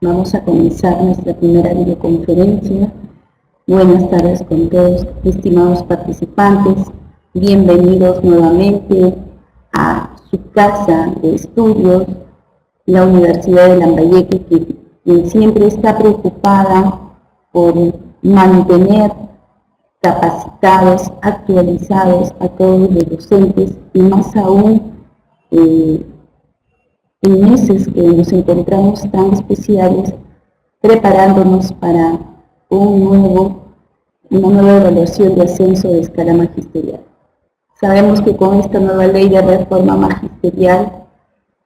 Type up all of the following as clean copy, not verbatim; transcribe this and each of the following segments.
Vamos a comenzar nuestra primera videoconferencia. Buenas tardes con todos, estimados participantes. Bienvenidos nuevamente a su casa de estudios, la Universidad de Lambayeque, quien siempre está preocupada por mantener capacitados, actualizados a todos los docentes y más aún en meses que nos encontramos tan especiales, preparándonos para una nueva evaluación de ascenso de escala magisterial. Sabemos que con esta nueva ley de reforma magisterial,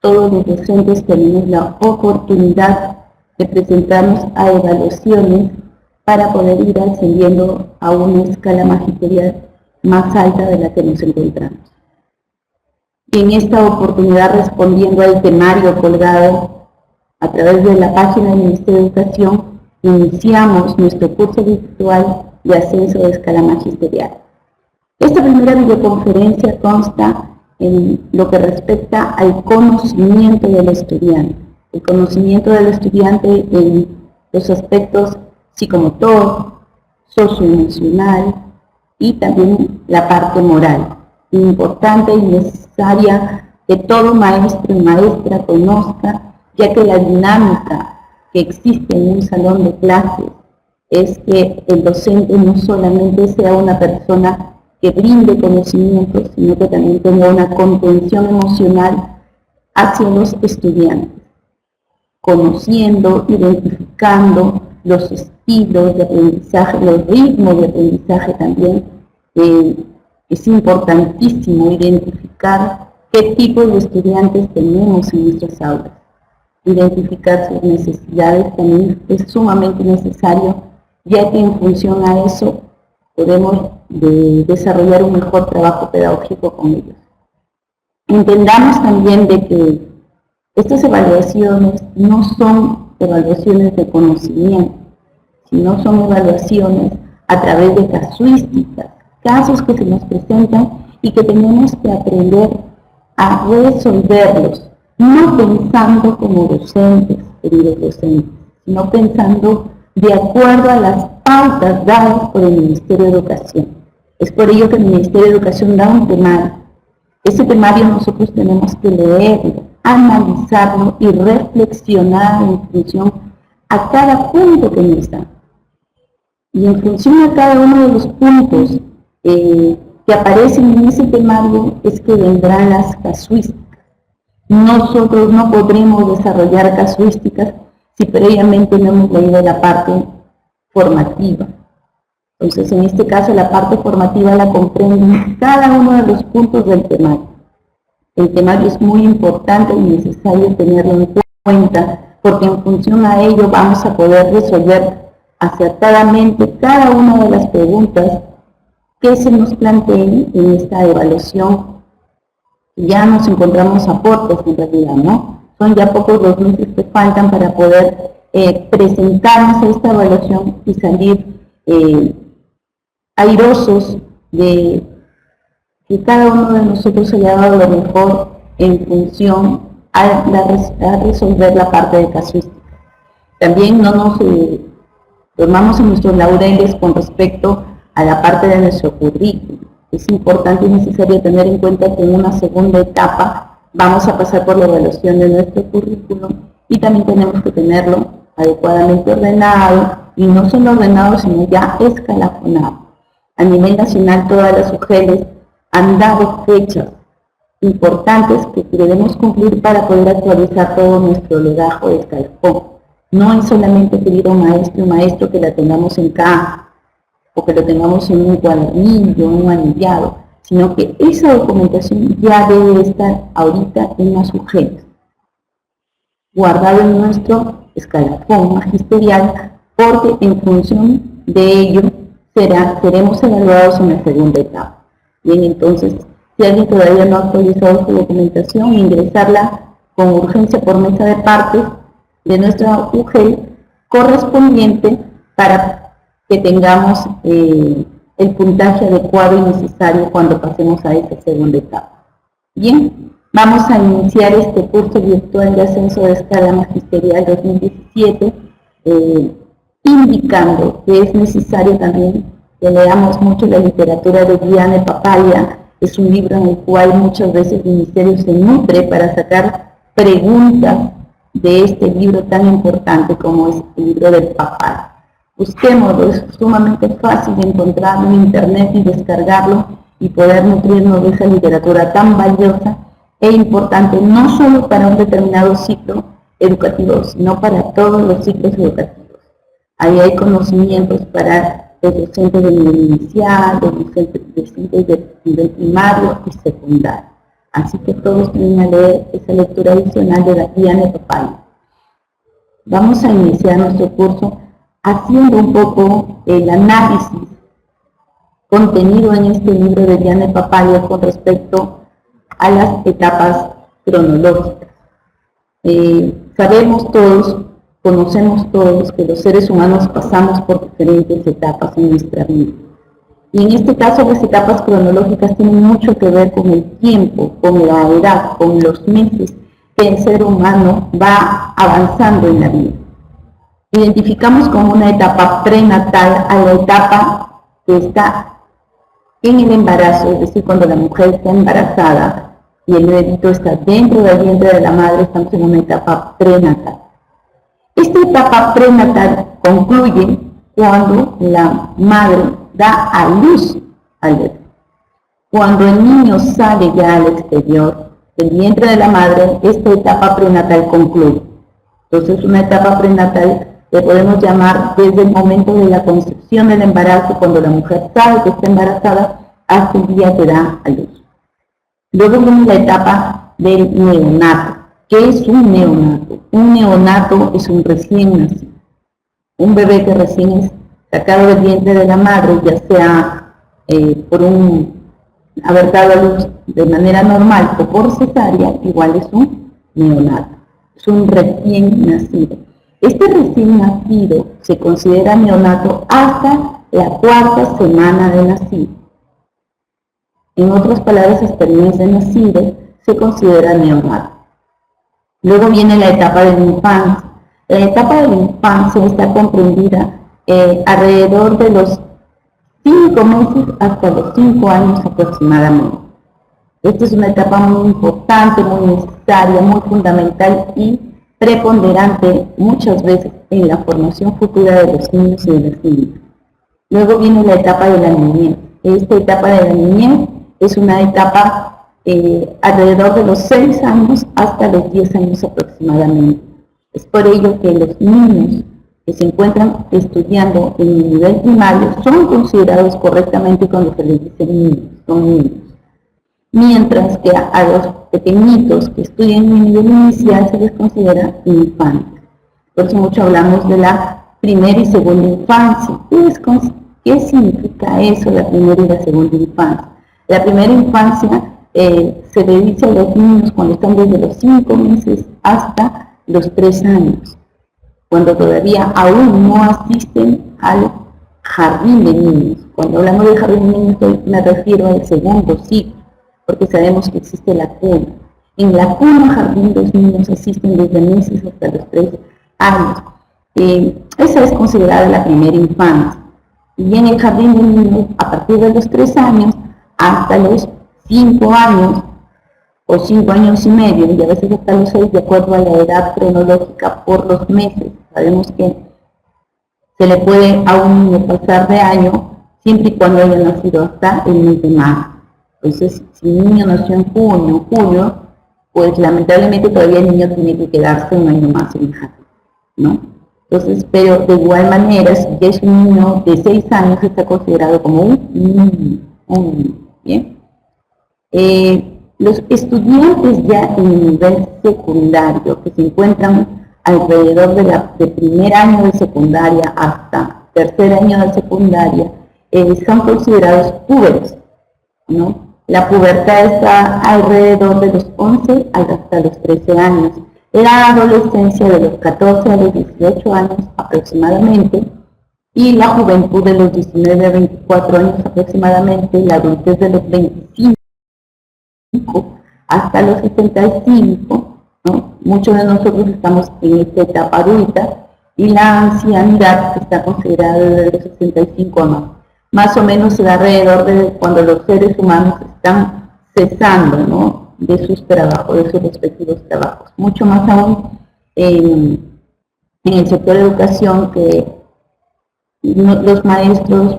todos los docentes tenemos la oportunidad de presentarnos a evaluaciones para poder ir ascendiendo a una escala magisterial más alta de la que nos encontramos. Y en esta oportunidad, respondiendo al temario colgado a través de la página del Ministerio de Educación, iniciamos nuestro curso virtual de ascenso de escala magisterial. Esta primera videoconferencia consta en lo que respecta al conocimiento del estudiante. El conocimiento del estudiante en los aspectos psicomotor, socioemocional y también la parte moral. Importante y necesaria que todo maestro y maestra conozca, ya que la dinámica que existe en un salón de clases es que el docente no solamente sea una persona que brinde conocimientos, sino que también tenga una contención emocional hacia los estudiantes, conociendo, identificando los estilos de aprendizaje, los ritmos de aprendizaje también. Es importantísimo identificar qué tipo de estudiantes tenemos en nuestras aulas. Identificar sus necesidades también es sumamente necesario, ya que en función a eso podemos desarrollar un mejor trabajo pedagógico con ellos. Entendamos también de que estas evaluaciones no son evaluaciones de conocimiento, sino son evaluaciones a través de casuísticas, casos que se nos presentan y que tenemos que aprender a resolverlos, no pensando como docentes, queridos docentes, sino pensando de acuerdo a las pautas dadas por el Ministerio de Educación. Es por ello que el Ministerio de Educación da un temario. Ese temario nosotros tenemos que leerlo, analizarlo y reflexionar en función a cada punto que nos da. Y en función a cada uno de los puntos que aparecen en ese temario es que vendrán las casuísticas. Nosotros no podremos desarrollar casuísticas si previamente no hemos leído la parte formativa. Entonces, en este caso, la parte formativa la comprende cada uno de los puntos del temario. El temario es muy importante y necesario tenerlo en cuenta, porque en función a ello vamos a poder resolver acertadamente cada una de las preguntas que se nos planteen en esta evaluación. Ya nos encontramos a puertas en realidad, ¿no? Son ya pocos los meses que faltan para poder presentarnos a esta evaluación y salir airosos de que cada uno de nosotros haya dado lo mejor en función a resolver la parte de casuística. También no nos tomamos en nuestros laureles con respecto a la parte de nuestro currículum. Es importante y necesario tener en cuenta que en una segunda etapa vamos a pasar por la evaluación de nuestro currículum y también tenemos que tenerlo adecuadamente ordenado, y no solo ordenado, sino ya escalafonado. A nivel nacional todas las UGELes han dado fechas importantes que debemos cumplir para poder actualizar todo nuestro legajo de escalafón. No es solamente, querido maestro y maestro, que la tengamos en caja, o que lo tengamos en un cuadernillo, en un anillado, sino que esa documentación ya debe estar ahorita en las UGELes, guardado en nuestro escalafón magisterial, porque en función de ello seremos evaluados en la segunda etapa. Bien, entonces, si alguien todavía no ha actualizado su documentación, ingresarla con urgencia por mesa de partes de nuestra UGEL correspondiente para que tengamos el puntaje adecuado y necesario cuando pasemos a esa segunda etapa. Bien, Vamos a iniciar este curso virtual de ascenso de escala magisterial 2017, indicando que es necesario también que leamos mucho la literatura de Diane Papalia. Es un libro en el cual muchas veces el ministerio se nutre para sacar preguntas de este libro tan importante como es el libro del Papal. Busquémoslo, es sumamente fácil de encontrarlo en internet y descargarlo y poder nutrirnos de esa literatura tan valiosa e importante, no solo para un determinado ciclo educativo, sino para todos los ciclos educativos. Ahí hay conocimientos para los docentes de nivel inicial, los docentes de nivel primario y secundario. Así que todos tienen a leer esa lectura adicional de la Diane Papalia. Vamos a iniciar nuestro curso haciendo un poco el análisis contenido en este libro de Diane Papalia con respecto a las etapas cronológicas. Sabemos todos, conocemos todos que los seres humanos pasamos por diferentes etapas en nuestra vida. Y en este caso las etapas cronológicas tienen mucho que ver con el tiempo, con la edad, con los meses que el ser humano va avanzando en la vida. Identificamos como una etapa prenatal a la etapa que está en el embarazo, es decir, cuando la mujer está embarazada y el bebito está dentro del vientre de la madre, estamos en una etapa prenatal. Esta etapa prenatal concluye cuando la madre da a luz al bebé. Cuando el niño sale ya al exterior del vientre de la madre, esta etapa prenatal concluye. Entonces, una etapa prenatal le podemos llamar desde el momento de la concepción del embarazo, cuando la mujer sabe que está embarazada, hasta el día que da a luz. Luego viene la etapa del neonato. ¿Qué es un neonato? Un neonato es un recién nacido. Un bebé que recién es sacado del vientre de la madre, ya sea por haber dado a luz de manera normal o por cesárea, igual es un neonato. Es un recién nacido. Este recién nacido se considera neonato hasta la 4ª semana de nacido. En otras palabras, hasta el mes de nacido se considera neonato. Luego viene la etapa de la infancia. La etapa de la infancia está comprendida alrededor de los 5 meses hasta los 5 años aproximadamente. Esta es una etapa muy importante, muy necesaria, muy fundamental y preponderante muchas veces en la formación futura de los niños y de las niñas. Luego viene la etapa de la niñez. Esta etapa de la niñez es una etapa alrededor de los 6 años hasta los 10 años aproximadamente. Es por ello que los niños que se encuentran estudiando en el nivel primario son considerados correctamente cuando se les dice niños, son niños. Mientras que a los pequeñitos que estudian en el nivel inicial se les considera infantes. Por eso mucho hablamos de la primera y segunda infancia. ¿Qué significa eso, la primera y la segunda infancia? La primera infancia se le dice a los niños cuando están desde los 5 meses hasta los 3 años, cuando todavía aún no asisten al jardín de niños. Cuando hablamos de jardín de niños me refiero al segundo ciclo, porque sabemos que existe la cuna. En la cuna jardín los niños asisten desde meses hasta los 3 años. Esa es considerada la primera infancia. Y en el jardín de niños, a partir de los 3 años hasta los 5 años o 5 años y medio, y a veces hasta los 6, de acuerdo a la edad cronológica por los meses. Sabemos que se le puede a un niño pasar de año siempre y cuando haya nacido hasta el mes de marzo. Entonces, si un niño nació en junio o julio, pues lamentablemente todavía el niño tiene que quedarse un año más en el jardín, ¿no? Entonces, pero de igual manera, si es un niño de 6 años, está considerado como un niño, ¿bien? Los estudiantes ya en el nivel secundario, que se encuentran alrededor del primer año de secundaria hasta tercer año de secundaria, son considerados puberos, ¿no? La pubertad está alrededor de los 11 hasta los 13 años. La adolescencia de los 14 a los 18 años aproximadamente, y la juventud de los 19 a 24 años aproximadamente, la adultez de los 25 hasta los 65, ¿no? Muchos de nosotros estamos en esta etapa adulta, y la ancianidad que está considerada desde los 65 no. Más o menos se da alrededor de cuando los seres humanos están cesando, ¿no?, de sus trabajos, de sus respectivos trabajos. Mucho más aún en el sector de educación, que los maestras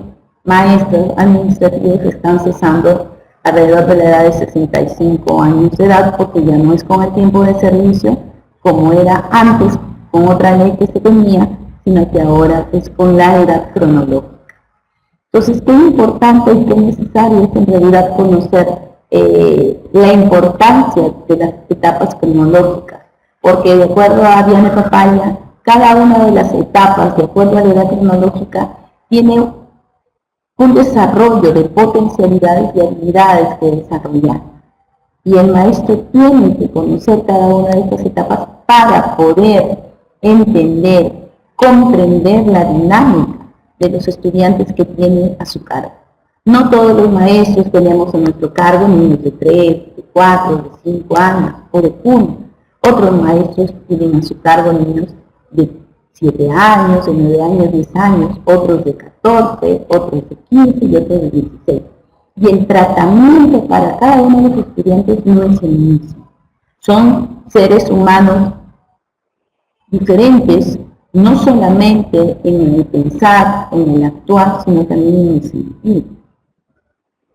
administrativos están cesando alrededor de la edad de 65 años de edad, porque ya no es con el tiempo de servicio como era antes, con otra ley que se tenía, sino que ahora es con la edad cronológica. Entonces, qué importante y qué necesario es en realidad conocer la importancia de las etapas cronológicas, porque de acuerdo a Diana Papaya, cada una de las etapas, de acuerdo a la edad cronológica, tiene un desarrollo de potencialidades y habilidades que desarrollar. Y el maestro tiene que conocer cada una de estas etapas para poder entender, comprender la dinámica de los estudiantes que tiene a su cargo. No todos los maestros tenemos a nuestro cargo niños de 3, de 4, de 5 años o de 1. Otros maestros tienen a su cargo niños de 7 años, de 9 años, 10 años, otros de 14, otros de 15 y otros de 16. Y el tratamiento para cada uno de los estudiantes no es el mismo. Son seres humanos diferentes, no solamente en el pensar, en el actuar, sino también en el sentir.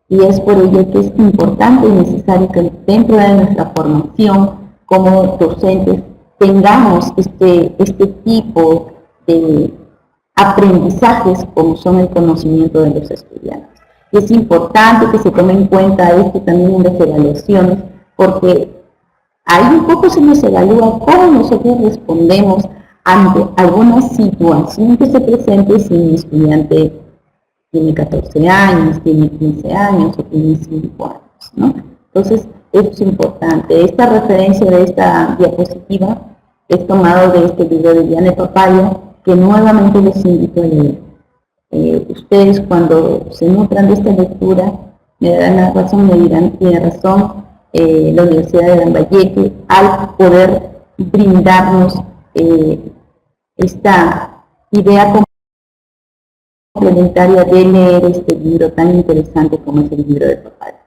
Y es por ello que es importante y necesario que dentro de nuestra formación como docentes tengamos este tipo de aprendizajes como son el conocimiento de los estudiantes. Y es importante que se tome en cuenta esto también en las evaluaciones, porque ahí un poco se nos evalúa cómo nosotros respondemos ante alguna situación que se presente si un estudiante tiene 14 años, tiene 15 años o tiene 5 años, ¿no? Entonces, eso es importante. Esta referencia de esta diapositiva es tomado de este libro de Diana Papaya, que nuevamente les invito a leer. Ustedes cuando se nutran de esta lectura, me darán la razón, me dirán, tiene razón, la Universidad de Lambayeque, al poder brindarnos esta idea complementaria de leer este libro tan interesante como es el libro de Papaya.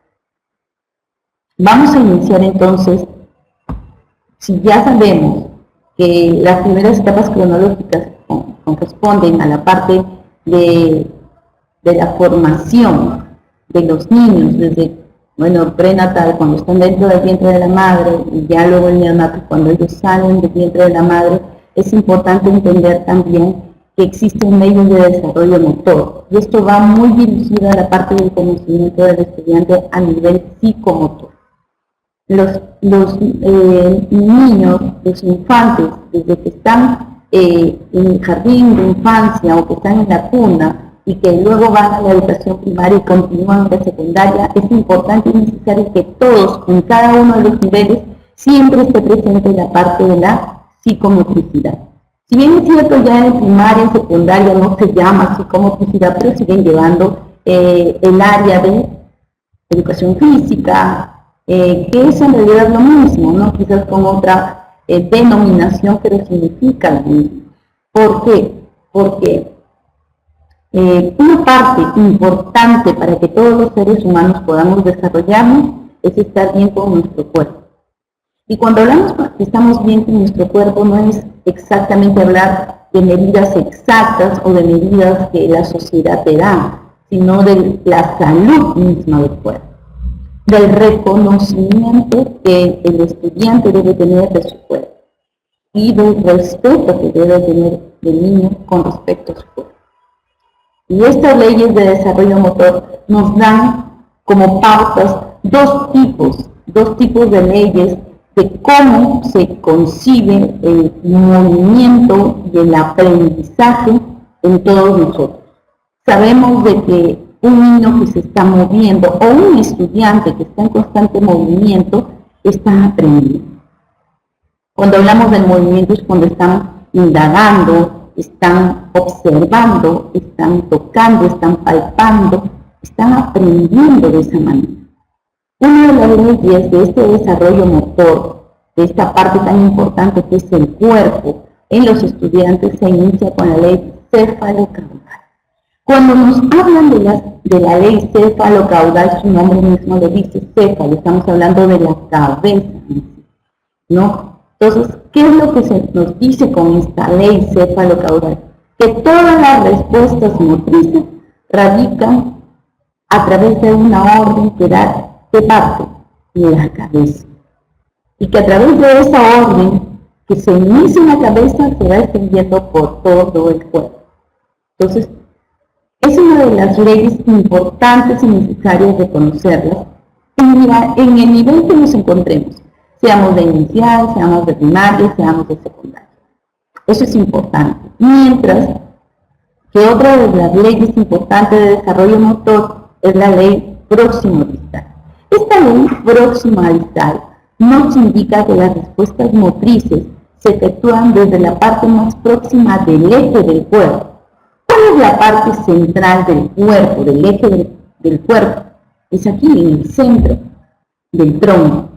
Vamos a iniciar entonces, si ya sabemos que las primeras etapas cronológicas corresponden a la parte de la formación de los niños, desde, bueno, prenatal, cuando están dentro del vientre de la madre, y ya luego el neonato, cuando ellos salen del vientre de la madre, es importante entender también que existen medios de desarrollo motor. Y esto va muy dirigido a la parte del conocimiento del estudiante a nivel psicomotor. Los niños, los infantes, desde que están en el jardín de infancia o que están en la cuna y que luego van a la educación primaria y continúan en la secundaria, es importante y necesario que todos, en cada uno de los niveles, siempre esté presente la parte de la psicomotricidad. Si bien es cierto, ya en primaria y secundaria no se llama psicomotricidad, pero siguen llevando el área de educación física, que es en realidad lo mismo, ¿no? Quizás con otra denominación, pero significa lo mismo. ¿Por qué? Porque una parte importante para que todos los seres humanos podamos desarrollarnos es estar bien con nuestro cuerpo. Y cuando hablamos que estamos bien con nuestro cuerpo, no es exactamente hablar de medidas exactas o de medidas que la sociedad te da, sino de la salud misma del cuerpo, del reconocimiento que el estudiante debe tener de su cuerpo y del respeto que debe tener el niño con respecto a su cuerpo. Y estas leyes de desarrollo motor nos dan como pautas dos tipos de leyes de cómo se concibe el movimiento y el aprendizaje en todos nosotros. Sabemos de que un niño que se está moviendo o un estudiante que está en constante movimiento está aprendiendo. Cuando hablamos del movimiento es cuando están indagando, están observando, están tocando, están palpando, están aprendiendo de esa manera. Una de las leyes de este desarrollo motor, de esta parte tan importante que es el cuerpo, en los estudiantes se inicia con la ley céfalo-caudal. Cuando nos hablan de la ley céfalo-caudal, su nombre mismo lo dice, céfalo, estamos hablando de la cabeza, ¿no? Entonces, ¿qué es lo que se nos dice con esta ley céfalo-caudal? Que todas las respuestas motrices radican a través de una orden que da de parte de la cabeza. Y que a través de esa orden que se inicia en la cabeza se va extendiendo por todo el cuerpo. Entonces, es una de las leyes importantes y necesarias de conocerlas en el nivel que nos encontremos, seamos de inicial, seamos de primaria, seamos de secundaria. Eso es importante. Mientras que otra de las leyes importantes de desarrollo motor es la ley próximo-distal. Esta ley próximo-distal nos indica que las respuestas motrices se efectúan desde la parte más próxima del eje del cuerpo. ¿Cuál es la parte central del cuerpo, del eje del cuerpo? Es aquí, en el centro del tronco.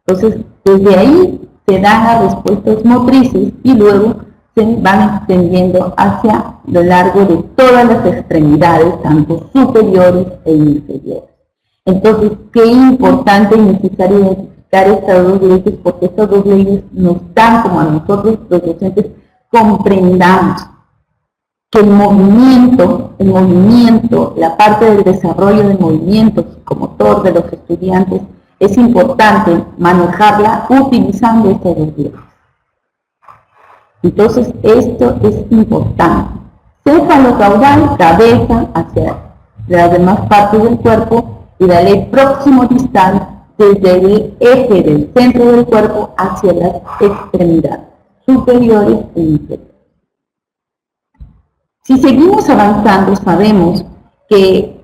Entonces, desde ahí se dan las respuestas motrices y luego se van extendiendo hacia lo largo de todas las extremidades, tanto superiores e inferiores. Entonces, qué importante y necesario identificar estas dos leyes, porque estas dos leyes nos dan, como a nosotros los docentes, comprendamos que el movimiento, la parte del desarrollo del movimiento psicomotor de los estudiantes, es importante manejarla utilizando estas dos leyes. Entonces, esto es importante. Céfalo-caudal, cabeza hacia las demás partes del cuerpo, y la ley próximo-distal desde el eje del centro del cuerpo hacia las extremidades superiores e inferiores. Si seguimos avanzando, sabemos que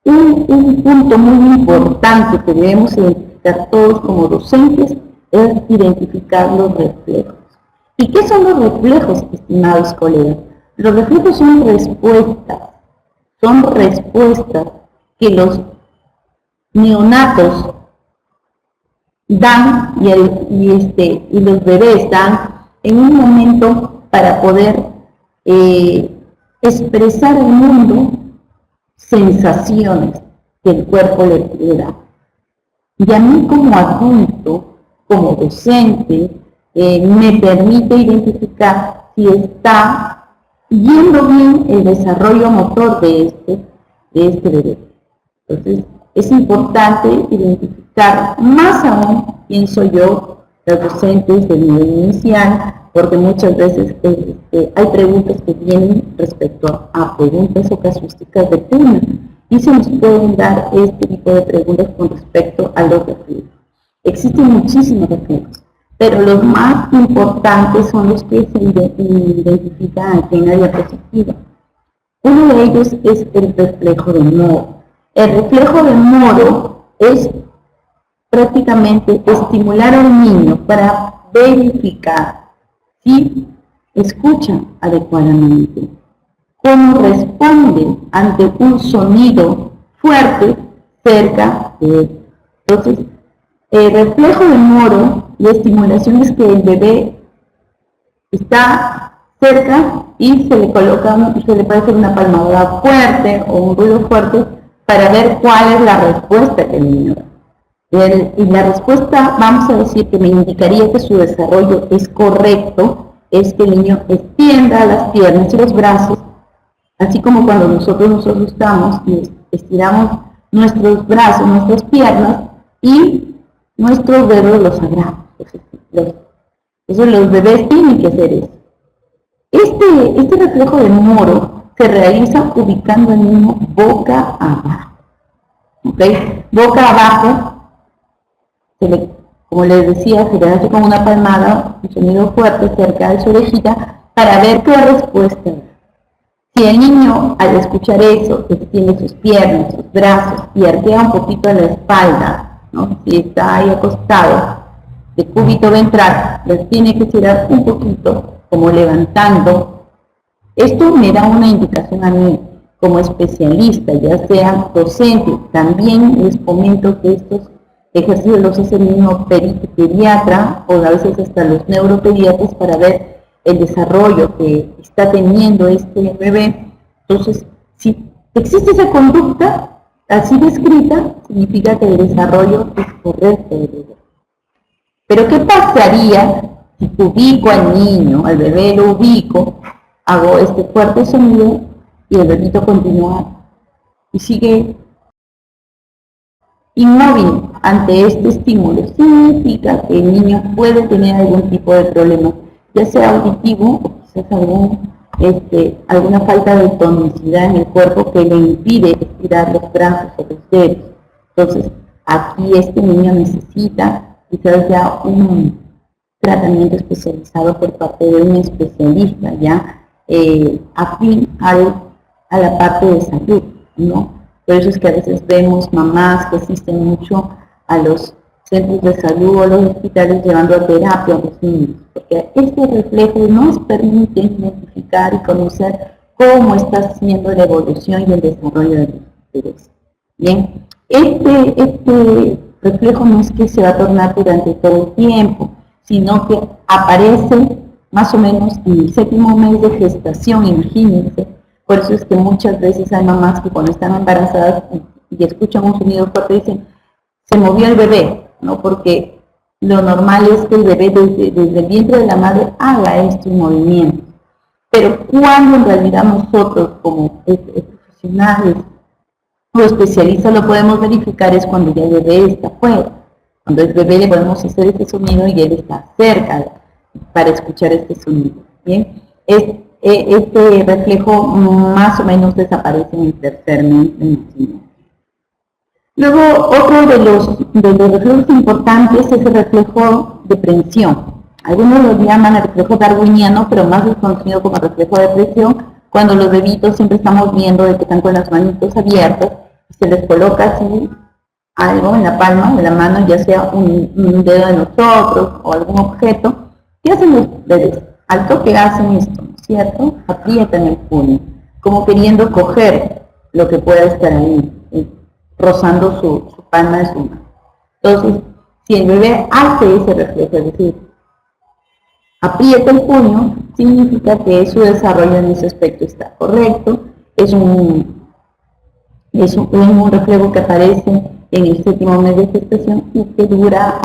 un punto muy importante que debemos identificar todos como docentes es identificar los reflejos. ¿Y qué son los reflejos, estimados colegas? Los reflejos son respuestas que los neonatos dan y los bebés dan en un momento para poder expresar al mundo sensaciones que el cuerpo le da. Y a mí como adulto, como docente, me permite identificar si está yendo bien el desarrollo motor de este bebé. Entonces, es importante identificar, más aún, pienso yo, los docentes del nivel inicial, porque muchas veces hay preguntas que vienen respecto a preguntas o casuísticas de tema, y se nos pueden dar este tipo de preguntas con respecto a los reflejos. Existen muchísimos reflejos, pero los más importantes son los que se identifican aquí en la diapositiva. Uno de ellos es el reflejo de Moro. El reflejo de Moro es prácticamente estimular al niño para verificar si escucha adecuadamente, cómo responde ante un sonido fuerte cerca de él. Entonces, el reflejo de Moro, la estimulación es que el bebé está cerca y se le puede hacer una palmadora fuerte o un ruido fuerte para ver cuál es la respuesta que el niño da. Y la respuesta, vamos a decir, que me indicaría que su desarrollo es correcto, es que el niño extienda las piernas y los brazos, así como cuando nosotros estamos y estiramos nuestros brazos, nuestras piernas, y nuestros dedos los abramos. Eso los bebés tienen que hacer eso. Este reflejo de Moro se realiza ubicando al niño boca abajo. ¿Okay? Boca abajo, como les decía, se le hace como una palmada, un sonido fuerte cerca de su orejita, para ver qué respuesta da. Si el niño, al escuchar eso, extiende sus piernas, sus brazos y arquea un poquito la espalda, ¿no? Si está ahí acostado, de cúbito ventral, las tiene que tirar un poquito, como levantando. Esto me da una indicación a mí, como especialista, ya sea docente. También les comento que estos ejercicios los hace el mismo pediatra o a veces hasta los neuropediatras para ver el desarrollo que está teniendo este bebé. Entonces, si existe esa conducta así descrita, significa que el desarrollo es correcto del bebé. Pero ¿qué pasaría si ubico al niño, al bebé lo ubico, hago este fuerte sonido y el bebito continúa y sigue inmóvil ante este estímulo? Significa que el niño puede tener algún tipo de problema, ya sea auditivo o quizás alguna falta de tonicidad en el cuerpo que le impide estirar los brazos o los dedos. Entonces, aquí este niño necesita quizás ya un tratamiento especializado por parte de un especialista, ya afín a la parte de salud, ¿no? Por eso es que a veces vemos mamás que asisten mucho a los centros de salud o a los hospitales llevando a terapia a los niños, porque este reflejo nos permite identificar y conocer cómo está siendo la evolución y el desarrollo de los bebés. Bien, este reflejo no es que se va a tornar durante todo el tiempo, sino que aparece más o menos en el 7º mes de gestación, imagínense. Por eso es que muchas veces hay mamás que cuando están embarazadas y escuchan un sonido fuerte dicen, se movió el bebé, ¿no? Porque lo normal es que el bebé desde el vientre de la madre haga estos movimientos. Pero cuando en realidad nosotros como profesionales o especialistas lo podemos verificar es cuando ya el bebé está fuera. Cuando el bebé le podemos hacer este sonido y él está cerca para escuchar este sonido. ¿Bien? Este reflejo más o menos desaparece en el 3er mes de nacimiento. Luego, otro de los reflejos importantes es el reflejo de presión. Algunos lo llaman el reflejo darwiniano, pero más desconocido como reflejo de presión, cuando los bebitos siempre estamos viendo de que están con las manitos abiertas y se les coloca así algo en la palma de la mano, ya sea un dedo de nosotros o algún objeto. ¿Qué hacen los bebés? Al toque hacen esto, ¿cierto? Aprietan el puño, como queriendo coger lo que pueda estar ahí, rozando su palma de su mano. Entonces, si el bebé hace ese reflejo, es decir, aprieta el puño, significa que su desarrollo en ese aspecto está correcto. Es un reflejo que aparece en el 7º mes de gestación y que dura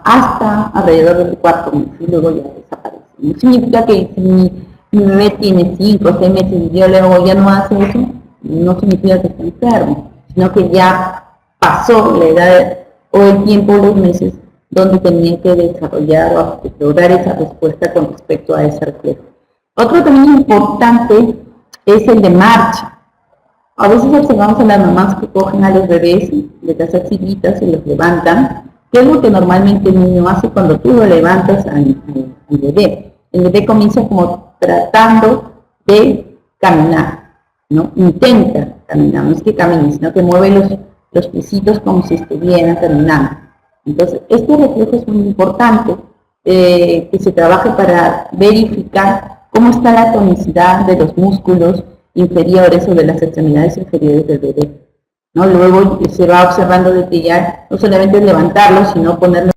hasta alrededor del 4º mes y luego ya desaparece. No significa que si mi bebé tiene 5 o 6 meses y yo luego ya no hace eso, no significa que esté enfermo, sino que ya pasó la edad o el tiempo, los meses, donde tenía que desarrollar o lograr esa respuesta con respecto a ese reflejo. Otro también importante es el de marcha. A veces observamos a las mamás que cogen a los bebés de las axilas y los levantan, que es lo que normalmente el niño hace cuando tú lo levantas al bebé. El bebé comienza como tratando de caminar, ¿no? Intenta caminar, no es que camine, sino que mueve los piecitos como si estuviera caminando. Entonces, este reflejo es muy importante, que se trabaje para verificar cómo está la tonicidad de los músculos inferiores o de las extremidades inferiores del bebé, ¿no? Luego se va observando de que ya no solamente es levantarlo, sino ponerlo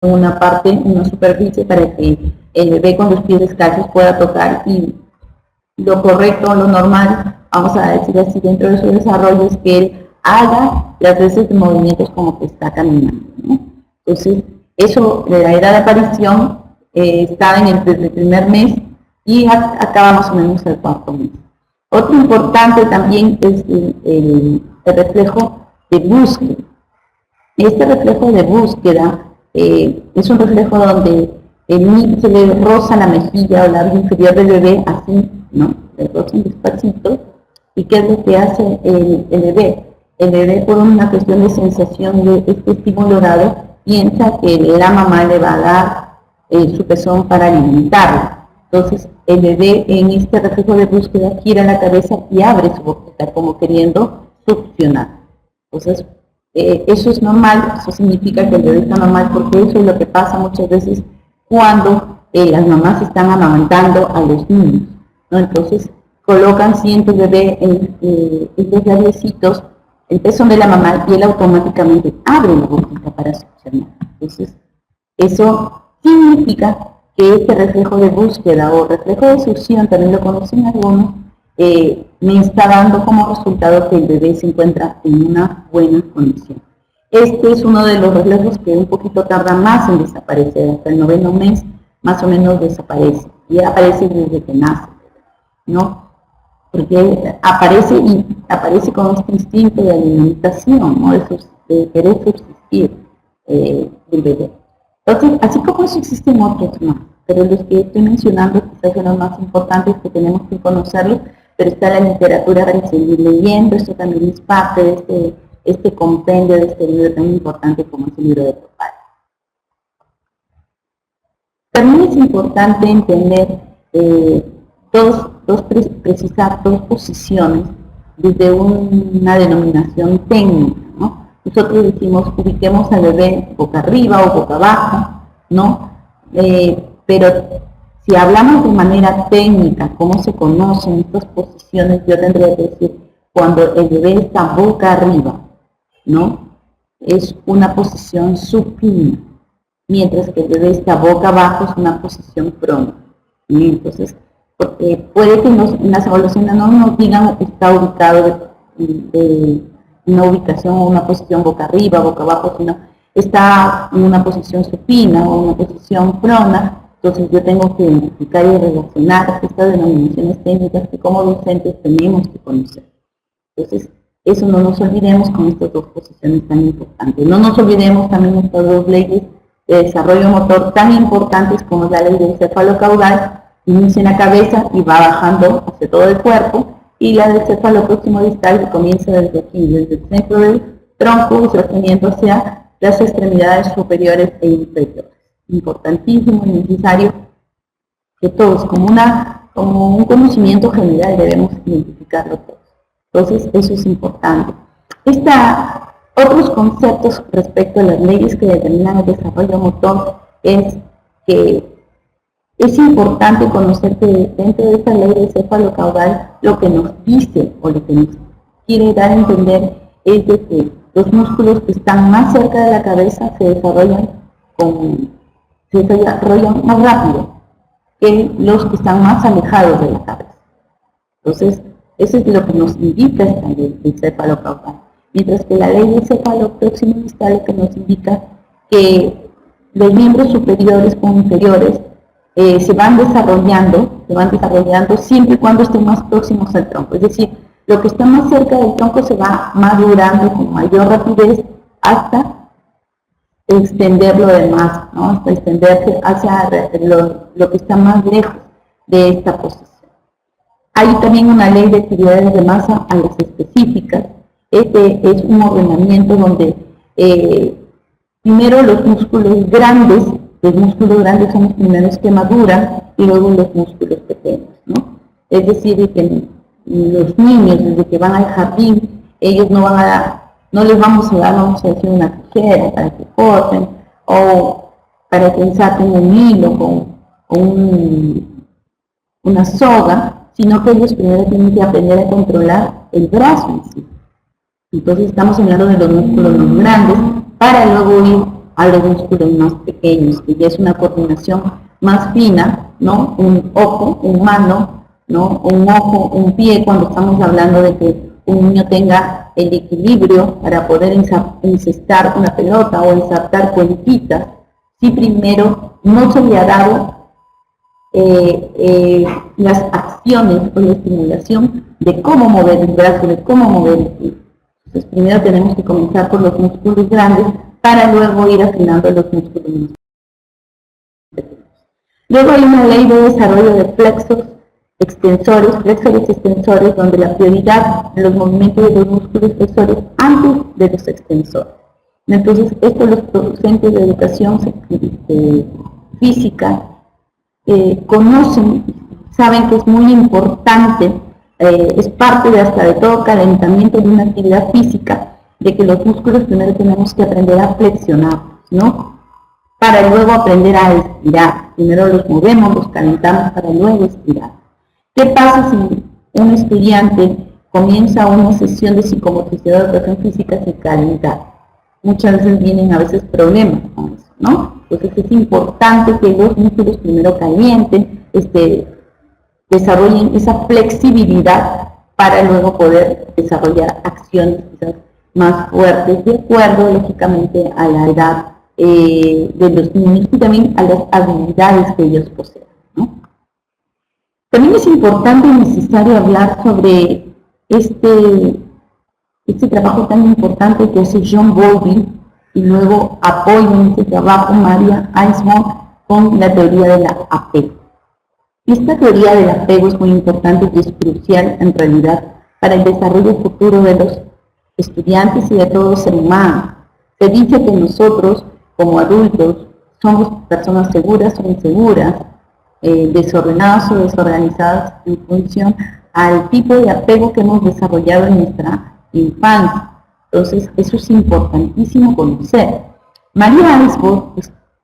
en una parte, una superficie para que el bebé con los pies descalzos pueda tocar, y lo correcto, lo normal, vamos a decir así, dentro de su desarrollo es que él haga las veces de movimientos como que está caminando, ¿no? Entonces, eso de la edad de aparición está desde el 1er mes y acaba más o menos el 4º mes. Otro importante también es el reflejo de búsqueda. Este reflejo de búsqueda es un reflejo donde el niño se le roza la mejilla o el labio inferior del bebé, así, ¿no? Le rozan despacito. ¿Y qué es lo que hace el bebé? El bebé, por una cuestión de sensación de este estímulo dado, piensa que la mamá le va a dar su pezón para alimentarlo. Entonces, el bebé en este reflejo de búsqueda gira la cabeza y abre su boquita como queriendo succionar. Entonces, eso es normal, eso significa que el bebé está normal, porque eso es lo que pasa muchas veces cuando las mamás están amamantando a los niños, ¿no? Entonces, colocan siempre el bebé en los labiecitos el pezón de la mamá y él automáticamente abre la boquita para succionar. Entonces, eso significa que este reflejo de búsqueda o reflejo de succión, también lo conocen algunos, me está dando como resultado que el bebé se encuentra en una buena condición. Este es uno de los reflejos que un poquito tarda más en desaparecer, hasta el 9º mes más o menos desaparece, y aparece desde que nace, ¿no? Porque aparece con este instinto de alimentación, ¿no? De querer subsistir del bebé. Entonces, así como eso existen otros más, pero los que estoy mencionando quizás son los más importantes que tenemos que conocerlos, pero está la literatura para seguir leyendo. Esto también es parte de este compendio de este libro tan importante como es el libro de Topal. También es importante entender precisar dos posiciones desde una denominación técnica, ¿no? Nosotros decimos ubiquemos al bebé boca arriba o boca abajo, ¿no? Pero si hablamos de manera técnica, cómo se conocen estas posiciones, yo tendría que decir, cuando el bebé está boca arriba, ¿no? Es una posición supina, mientras que el bebé está boca abajo es una posición prona. ¿Sí? Entonces, puede que en las evaluaciones no nos digan está ubicado de una ubicación o una posición boca arriba, boca abajo, sino está en una posición supina o una posición prona. Entonces yo tengo que identificar y relacionar estas denominaciones técnicas que como docentes tenemos que conocer. Entonces, eso no nos olvidemos con estas dos posiciones tan importantes. No nos olvidemos también estas dos leyes de desarrollo motor tan importantes como la ley del cefalocaudal, inicia en la cabeza y va bajando hacia todo el cuerpo, y la del céfalo próximo distal que comienza desde aquí, desde el centro del tronco y sosteniendo hacia las extremidades superiores e inferiores. Importantísimo y necesario que todos, como un conocimiento general, debemos identificarlo todos. Entonces, eso es importante. Otros conceptos respecto a las leyes que determinan el desarrollo motor es que es importante conocer que dentro de esta ley del cefalocaudal lo que nos dice o lo que nos quiere dar a entender es de que los músculos que están más cerca de la cabeza se desarrollan más rápido que los que están más alejados de la cabeza. Entonces, eso es lo que nos indica esta ley del cefalocaudal. Mientras que la ley del céfalo próximo distal lo que nos indica que los miembros superiores o inferiores se van desarrollando siempre y cuando estén más próximos al tronco. Es decir, lo que está más cerca del tronco se va madurando con mayor rapidez hasta extender lo demás, ¿no? Hasta extenderse hacia lo que está más lejos de esta posición. Hay también una ley de actividades de masa a las específicas. Este es un ordenamiento donde primero los músculos grandes son los primeros que maduran y luego los músculos pequeños, ¿no? Es decir, que los niños desde que van al jardín, ellos no les vamos a decir una tijera para que corten o para que ensarten un hilo con una soga, sino que ellos primero tienen que aprender a controlar el brazo en sí. Entonces estamos hablando de los músculos más grandes para luego ir a los músculos más pequeños, que ya es una coordinación más fina, ¿no? Un ojo, una mano, ¿no? Un ojo, un pie, cuando estamos hablando de que un niño tenga el equilibrio para poder incestar una pelota o insertar cuentitas, si primero no se le ha dado las acciones o la estimulación de cómo mover el brazo, de cómo mover el pie. Entonces primero tenemos que comenzar por los músculos grandes para luego ir afinando los músculos más pequeños. Luego hay una ley de desarrollo de flexores extensores, donde la prioridad de los movimientos de los músculos flexores antes de los extensores. Entonces, esto los docentes de educación física conocen, saben que es muy importante, es parte de todo calentamiento de una actividad física, de que los músculos primero tenemos que aprender a flexionar, ¿no? Para luego aprender a estirar. Primero los movemos, los calentamos para luego estirar. ¿Qué pasa si un estudiante comienza una sesión de psicomotricidad de educación física sin calidad. Muchas veces vienen a veces problemas con eso, ¿no? Entonces es importante que los músculos primero calienten, desarrollen esa flexibilidad para luego poder desarrollar acciones quizás más fuertes, de acuerdo lógicamente a la edad de los niños y también a las habilidades que ellos poseen, ¿no? También es importante y necesario hablar sobre este trabajo tan importante que hace John Bowlby y luego apoya en este trabajo Maria Eisenberg con la teoría del apego. Esta teoría del apego es muy importante y es crucial en realidad para el desarrollo futuro de los estudiantes y de todo ser humano. Se dice que nosotros, como adultos, somos personas seguras o inseguras, desordenadas o desorganizadas en función al tipo de apego que hemos desarrollado en nuestra infancia. Entonces, eso es importantísimo conocer. Maria Eisenberg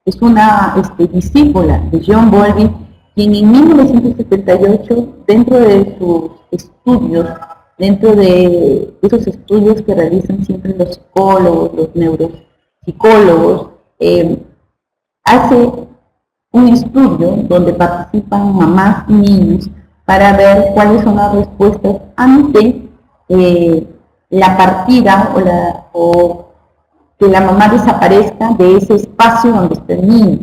es una discípula de John Bowlby, quien en 1978, dentro de sus estudios, dentro de esos estudios que realizan siempre los psicólogos, los neuropsicólogos, hace un estudio donde participan mamás y niños para ver cuáles son las respuestas ante la partida o que la mamá desaparezca de ese espacio donde está el niño.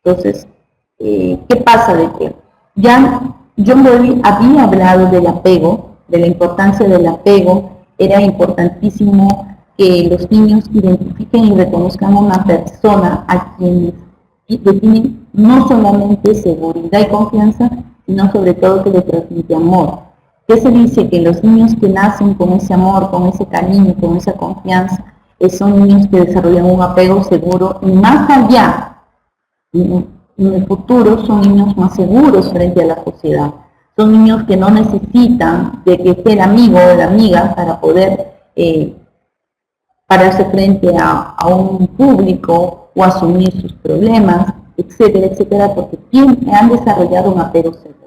Entonces, ¿qué pasa? De que ya John Bowlby había hablado del apego, de la importancia del apego. Era importantísimo que los niños identifiquen y reconozcan a una persona a quien definen no solamente seguridad y confianza, sino sobre todo que le transmite amor. ¿Qué se dice? Que los niños que nacen con ese amor, con ese cariño, con esa confianza, son niños que desarrollan un apego seguro y más allá, en el futuro son niños más seguros frente a la sociedad. Son niños que no necesitan de que esté el amigo o la amiga para poder pararse frente a un público o asumir sus problemas, etcétera, etcétera, porque han desarrollado un apego seguro.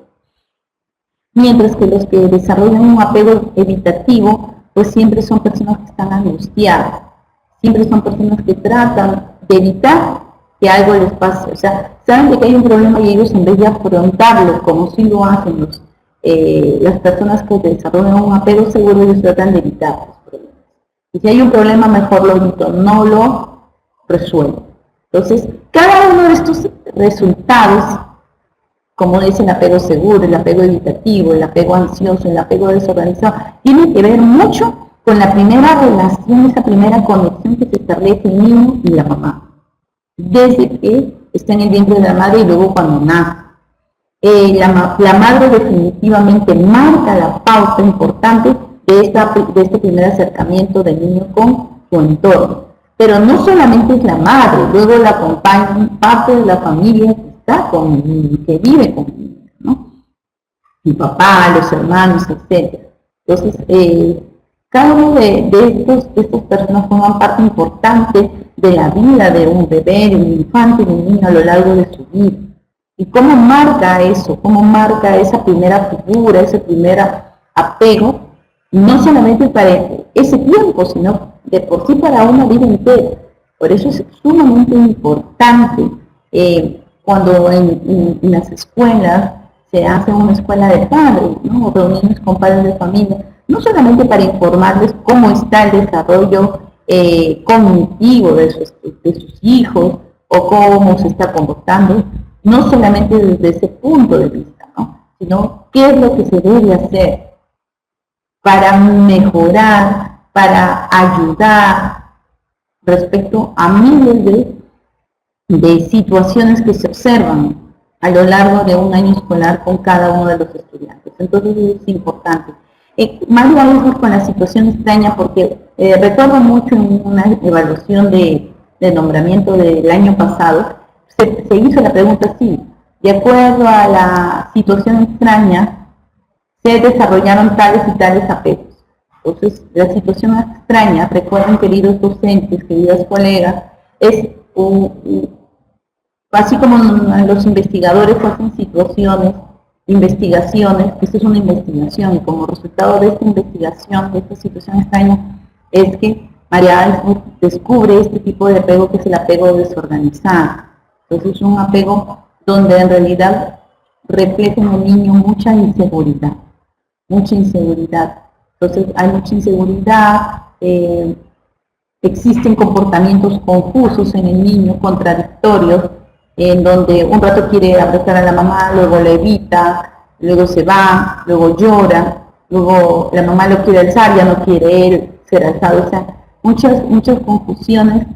Mientras que los que desarrollan un apego evitativo, pues siempre son personas que están angustiadas, siempre son personas que tratan de evitar que algo les pase. O sea, saben de que hay un problema y ellos, en vez de afrontarlo como sí lo hacen las personas que desarrollan un apego seguro, ellos tratan de evitar los problemas. Y si hay un problema, mejor lo evito, no lo resuelvo. Entonces, cada uno de estos resultados, como dice el apego seguro, el apego evitativo, el apego ansioso, el apego desorganizado, tiene que ver mucho con la primera relación, esa primera conexión que se establece el niño y la mamá, desde que está en el vientre de la madre y luego cuando nace. La madre definitivamente marca la pauta importante de este primer acercamiento del niño con su entorno. Pero no solamente es la madre, luego la acompañan parte de la familia que está con el niño, que vive con el niño, ¿no? El papá, los hermanos, etc. Entonces, cada uno de estas personas forman parte importante de la vida de un bebé, de un infante, de un niño a lo largo de su vida. ¿Y cómo marca eso? ¿Cómo marca esa primera figura, ese primer apego? No solamente para ese tiempo, sino de por sí para una vida entera. Por eso es sumamente importante cuando en las escuelas se hace una escuela de padres, ¿no? O reuniones con padres de familia, no solamente para informarles cómo está el desarrollo cognitivo de sus hijos o cómo se está comportando, no solamente desde ese punto de vista, ¿no? Sino qué es lo que se debe hacer para mejorar, para ayudar respecto a miles de situaciones que se observan a lo largo de un año escolar con cada uno de los estudiantes. Entonces es importante. Maria Eisenberg con la situación extraña porque recuerdo mucho en una evaluación de nombramiento del año pasado, se hizo la pregunta así: de acuerdo a la situación extraña, se desarrollaron tales y tales apegos. Entonces, la situación extraña, recuerden, queridos docentes, queridas colegas, es así como los investigadores hacen situaciones investigaciones, esto es una investigación, y como resultado de esta investigación, de esta situación extraña, es que María descubre este tipo de apego que es el apego desorganizado. Entonces es un apego donde en realidad refleja en el niño mucha inseguridad, mucha inseguridad. Entonces hay mucha inseguridad, existen comportamientos confusos en el niño, contradictorios, en donde un rato quiere abrazar a la mamá, luego la evita, luego se va, luego llora, luego la mamá lo quiere alzar, ya no quiere él ser alzado. O sea, muchas confusiones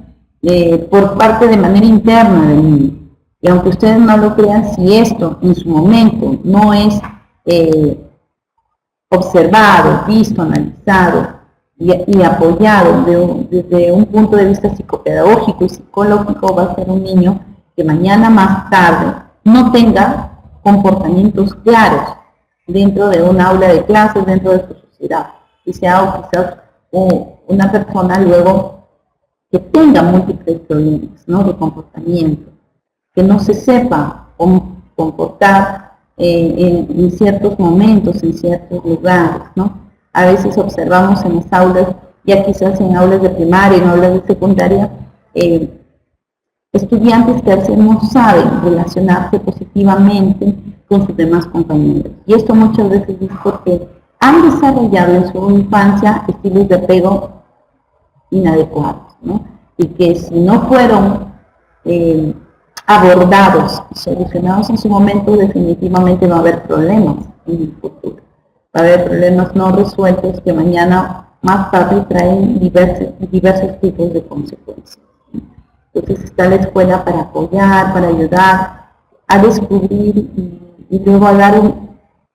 por parte de manera interna del niño. Y aunque ustedes no lo crean, si esto en su momento no es observado, visto, analizado y apoyado desde un punto de vista psicopedagógico y psicológico, va a ser un niño que mañana más tarde no tenga comportamientos claros dentro de un aula de clases, dentro de su sociedad, y sea quizás una persona luego que tenga múltiples problemas, ¿no?, de comportamiento, que no se sepa comportar en ciertos momentos, en ciertos lugares, ¿no? A veces observamos en las aulas, ya quizás en aulas de primaria, en aulas de secundaria, estudiantes que a veces no saben relacionarse positivamente con sus demás compañeros. Y esto muchas veces es porque han desarrollado en su infancia estilos de apego inadecuados, ¿no? Y que si no fueron abordados y solucionados en su momento, definitivamente va a haber problemas en el futuro. Va a haber problemas no resueltos que mañana, más tarde, traen diversos tipos de consecuencias. Entonces está la escuela para apoyar, para ayudar a descubrir y luego a dar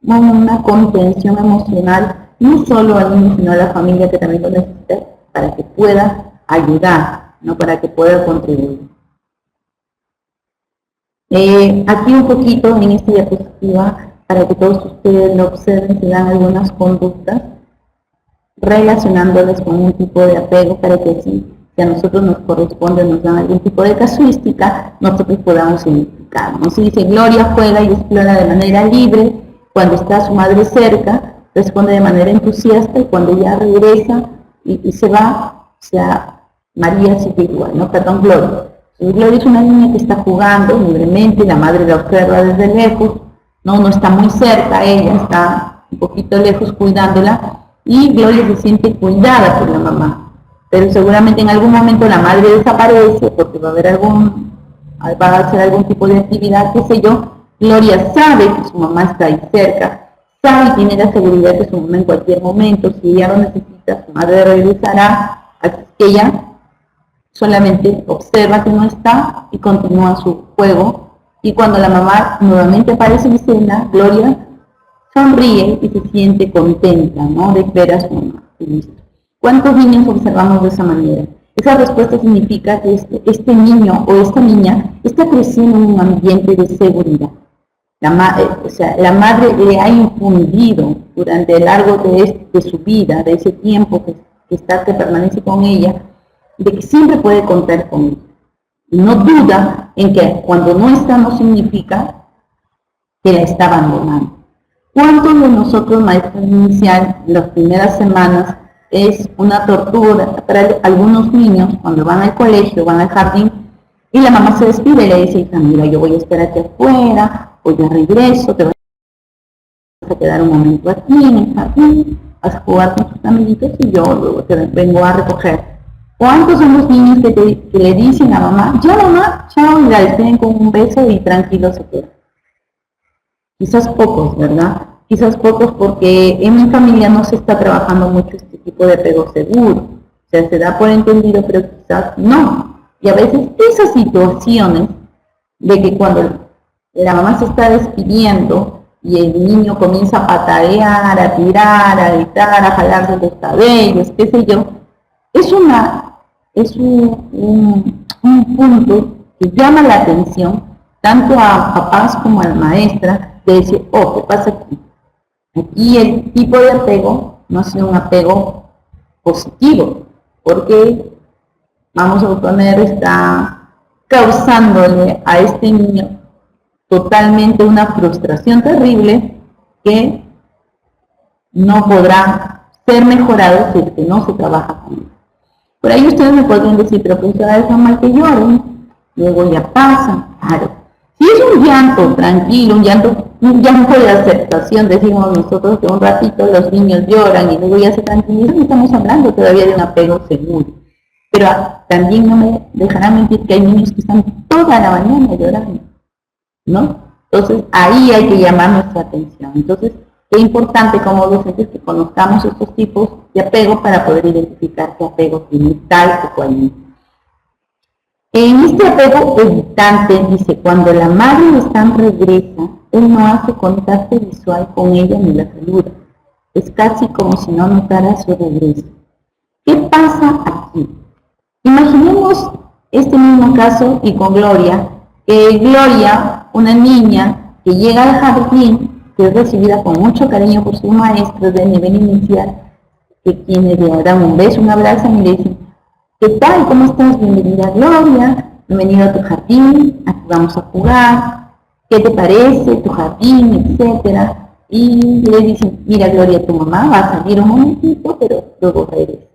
una contención emocional, no solo al niño, sino a la familia que también lo necesita, para que pueda ayudar, no para que pueda contribuir. Aquí un poquito en esta diapositiva, para que todos ustedes lo observen, se dan algunas conductas relacionándoles con un tipo de apego, para que así, si a nosotros nos corresponde, nos dan algún tipo de casuística, nosotros podamos identificarnos. Si dice Gloria juega y explora de manera libre, cuando está su madre cerca, responde de manera entusiasta, y cuando ella regresa y se va, o sea, María sigue igual, ¿no? Perdón, Gloria. Gloria es una niña que está jugando libremente, la madre la observa desde lejos, no está muy cerca, ella está un poquito lejos cuidándola, y Gloria se siente cuidada por la mamá. Pero seguramente en algún momento la madre desaparece porque va a hacer algún tipo de actividad, qué sé yo. Gloria sabe que su mamá está ahí cerca, sabe y tiene la seguridad que su mamá en cualquier momento, si ella lo necesita, su madre regresará, así que ella solamente observa que no está y continúa su juego. Y cuando la mamá nuevamente aparece en escena, Gloria sonríe y se siente contenta, ¿no?, de ver a su mamá. Y listo. ¿Cuántos niños observamos de esa manera? Esa respuesta significa que este niño o esta niña está creciendo en un ambiente de seguridad. La madre le ha infundido durante el largo de su vida, de ese tiempo que permanece con ella, de que siempre puede contar con él. Y no duda en que cuando no está no significa que la está abandonando. ¿Cuántos de nosotros, maestros inicial, en las primeras semanas, es una tortura para algunos niños cuando van al colegio, van al jardín, y la mamá se despide y le dice, hija, mira, yo voy a esperar aquí afuera, o ya regreso, te vas a quedar un momento aquí en el jardín, vas a jugar con tus amiguitos y yo luego te vengo a recoger? ¿Cuántos son los niños que le dicen a mamá, ya mamá, chao, y la despiden con un beso y tranquilo se queda? Quizás pocos, ¿verdad? Quizás pocos, porque en mi familia no se está trabajando mucho este tipo de apego seguro. O sea, se da por entendido, pero quizás no. Y a veces esas situaciones de que cuando la mamá se está despidiendo y el niño comienza a patalear, a tirar, a gritar, a jalarse los cabellos, qué sé yo, es un punto que llama la atención tanto a papás como a la maestra, de decir, oh, ¿qué pasa aquí? Aquí el tipo de apego no ha sido un apego positivo, porque, vamos a suponer, está causándole a este niño totalmente una frustración terrible que no podrá ser mejorado si es que no se trabaja con él. Por ahí ustedes me podrían decir, pero pues es normal que lloren, luego ya pasa. Claro, si es un llanto tranquilo, un llanto de aceptación, decimos nosotros que un ratito los niños lloran y luego ya se tranquilizan, no estamos hablando todavía de un apego seguro. Pero también no me dejarán mentir que hay niños que están toda la mañana llorando, ¿no? Entonces ahí hay que llamar nuestra atención. Entonces es importante como docentes que conozcamos estos tipos de apego para poder identificar qué apego tiene tal o cual niño. En este apego evitante, dice, cuando la madre está en regresa, él no hace contacto visual con ella ni la saluda. Es casi como si no notara su regreso. ¿Qué pasa aquí? Imaginemos este mismo caso y con Gloria. Gloria, una niña que llega al jardín, que es recibida con mucho cariño por sus maestros de nivel inicial, que quienes le dan un beso, un abrazo y le dicen, ¿qué tal? ¿Cómo estás? Bienvenida, Gloria. Bienvenida a tu jardín. Aquí vamos a jugar. ¿Qué te parece tu jardín? Etcétera. Y le dicen, mira, Gloria, tu mamá va a salir un momentito, pero luego regresa.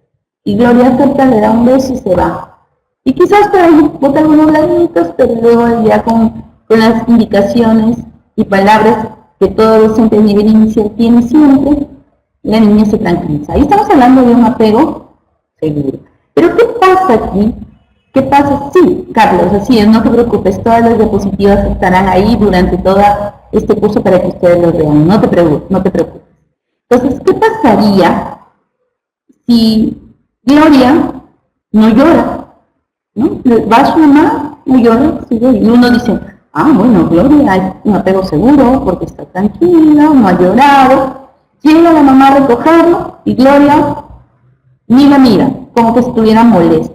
Y Gloria acepta, le da un beso y se va. Y quizás por ahí bota algunos laguitos, pero luego ya con las indicaciones y palabras que todo docente de nivel inicial tiene siempre, la niña se tranquiliza. Ahí estamos hablando de un apego seguro. Pero ¿qué pasa aquí? ¿Qué pasa? Sí, Carlos, así es, no te preocupes, todas las diapositivas estarán ahí durante todo este curso para que ustedes los vean, no te preocupes. Entonces, ¿qué pasaría si Gloria no llora? ¿No? Va a su mamá, no llora, sigue, y uno dice, bueno, Gloria hay un apego seguro porque está tranquila, no ha llorado. Llega la mamá a recogerlo y Gloria ni la mira, como que estuviera molesta.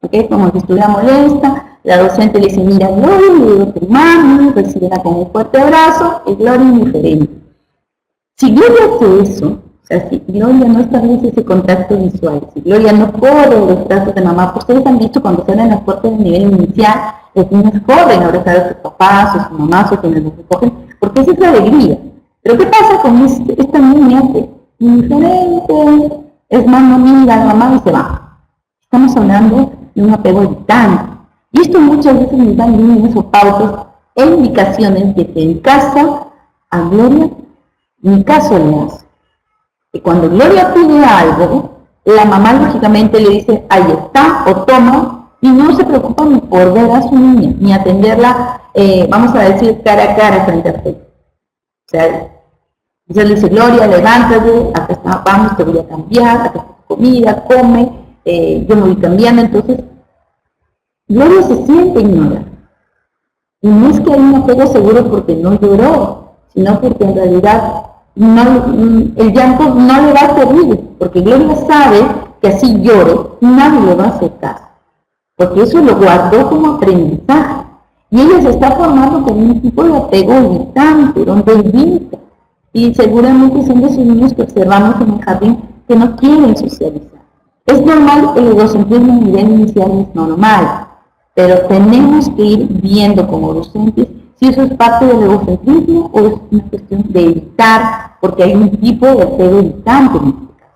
¿Okay? Como que estuviera molesta, la docente le dice, mira Gloria, le digo tu mami, recibirá con un fuerte abrazo, y Gloria indiferente. Si Gloria hace eso, o sea, si Gloria no establece ese contacto visual, si Gloria no corre los brazos de mamá, pues ustedes han visto cuando se abren las puertas del nivel inicial, los niños corren a abrazar a sus papás, o sus mamás, o quienes los recogen, porque esa es la alegría. Pero ¿qué pasa con esta niña que indiferente, es más, no mira a la mamá y se va? Estamos hablando de un apego evitante. Y esto muchas veces nos dan líneas o pautas e indicaciones de que en casa a Gloria ni caso le hace. Y cuando Gloria pide algo, la mamá lógicamente le dice, ahí está, o toma, y no se preocupa ni por ver a su niña, ni atenderla, vamos a decir, cara a cara frente a frente. O sea, entonces le dice, Gloria, levántate, acá está, vamos, te voy a cambiar, acá está tu comida, come, yo me voy cambiando. Entonces, Gloria se siente ignorada. Y no es que hay un apego seguro porque no lloró, sino porque en realidad el llanto no le va a servir, porque Gloria sabe que así llore, nadie le va a hacer caso, porque eso lo guardó como aprendizaje. Y ella se está formando con un tipo de apego evitante, donde evita. Y seguramente son de esos niños que observamos en el jardín que no quieren socializar. Es normal, el egocentrismo a nivel inicial es normal, pero tenemos que ir viendo como docentes si eso es parte del egocentrismo o es una cuestión de evitar, porque hay un tipo de apego evitante en este caso.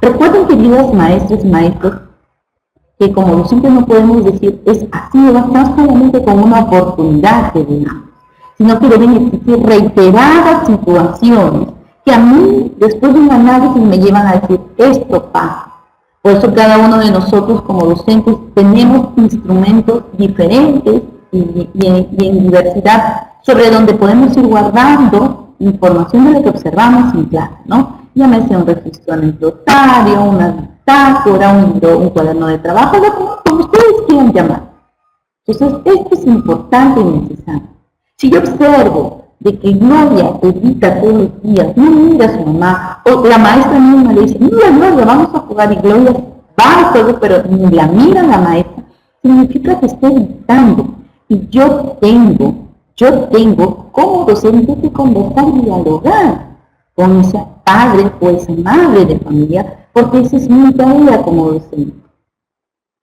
Recuerden, queridas maestras y maestros, que como docentes no podemos decir es así, no solamente con una oportunidad que digamos, sino que deben existir reiteradas situaciones que a mí, después de un análisis, me llevan a decir, esto pasa. Por eso cada uno de nosotros como docentes tenemos instrumentos diferentes y en diversidad sobre donde podemos ir guardando información de lo que observamos en clase, ¿no? Llámese un registro anecdotario, una bitácora, un cuaderno de trabajo, como ustedes quieran llamar. Entonces, esto es importante y necesario. Si yo observo de que Gloria evita todos los días, no mira a su mamá, o la maestra misma le dice, mira Gloria, vamos a jugar, y Gloria va a todo, pero ni la mira la maestra, significa que está evitando. Y yo tengo como docente que conversar y dialogar con ese padre o esa madre de familia, porque esa es mi tarea como docente.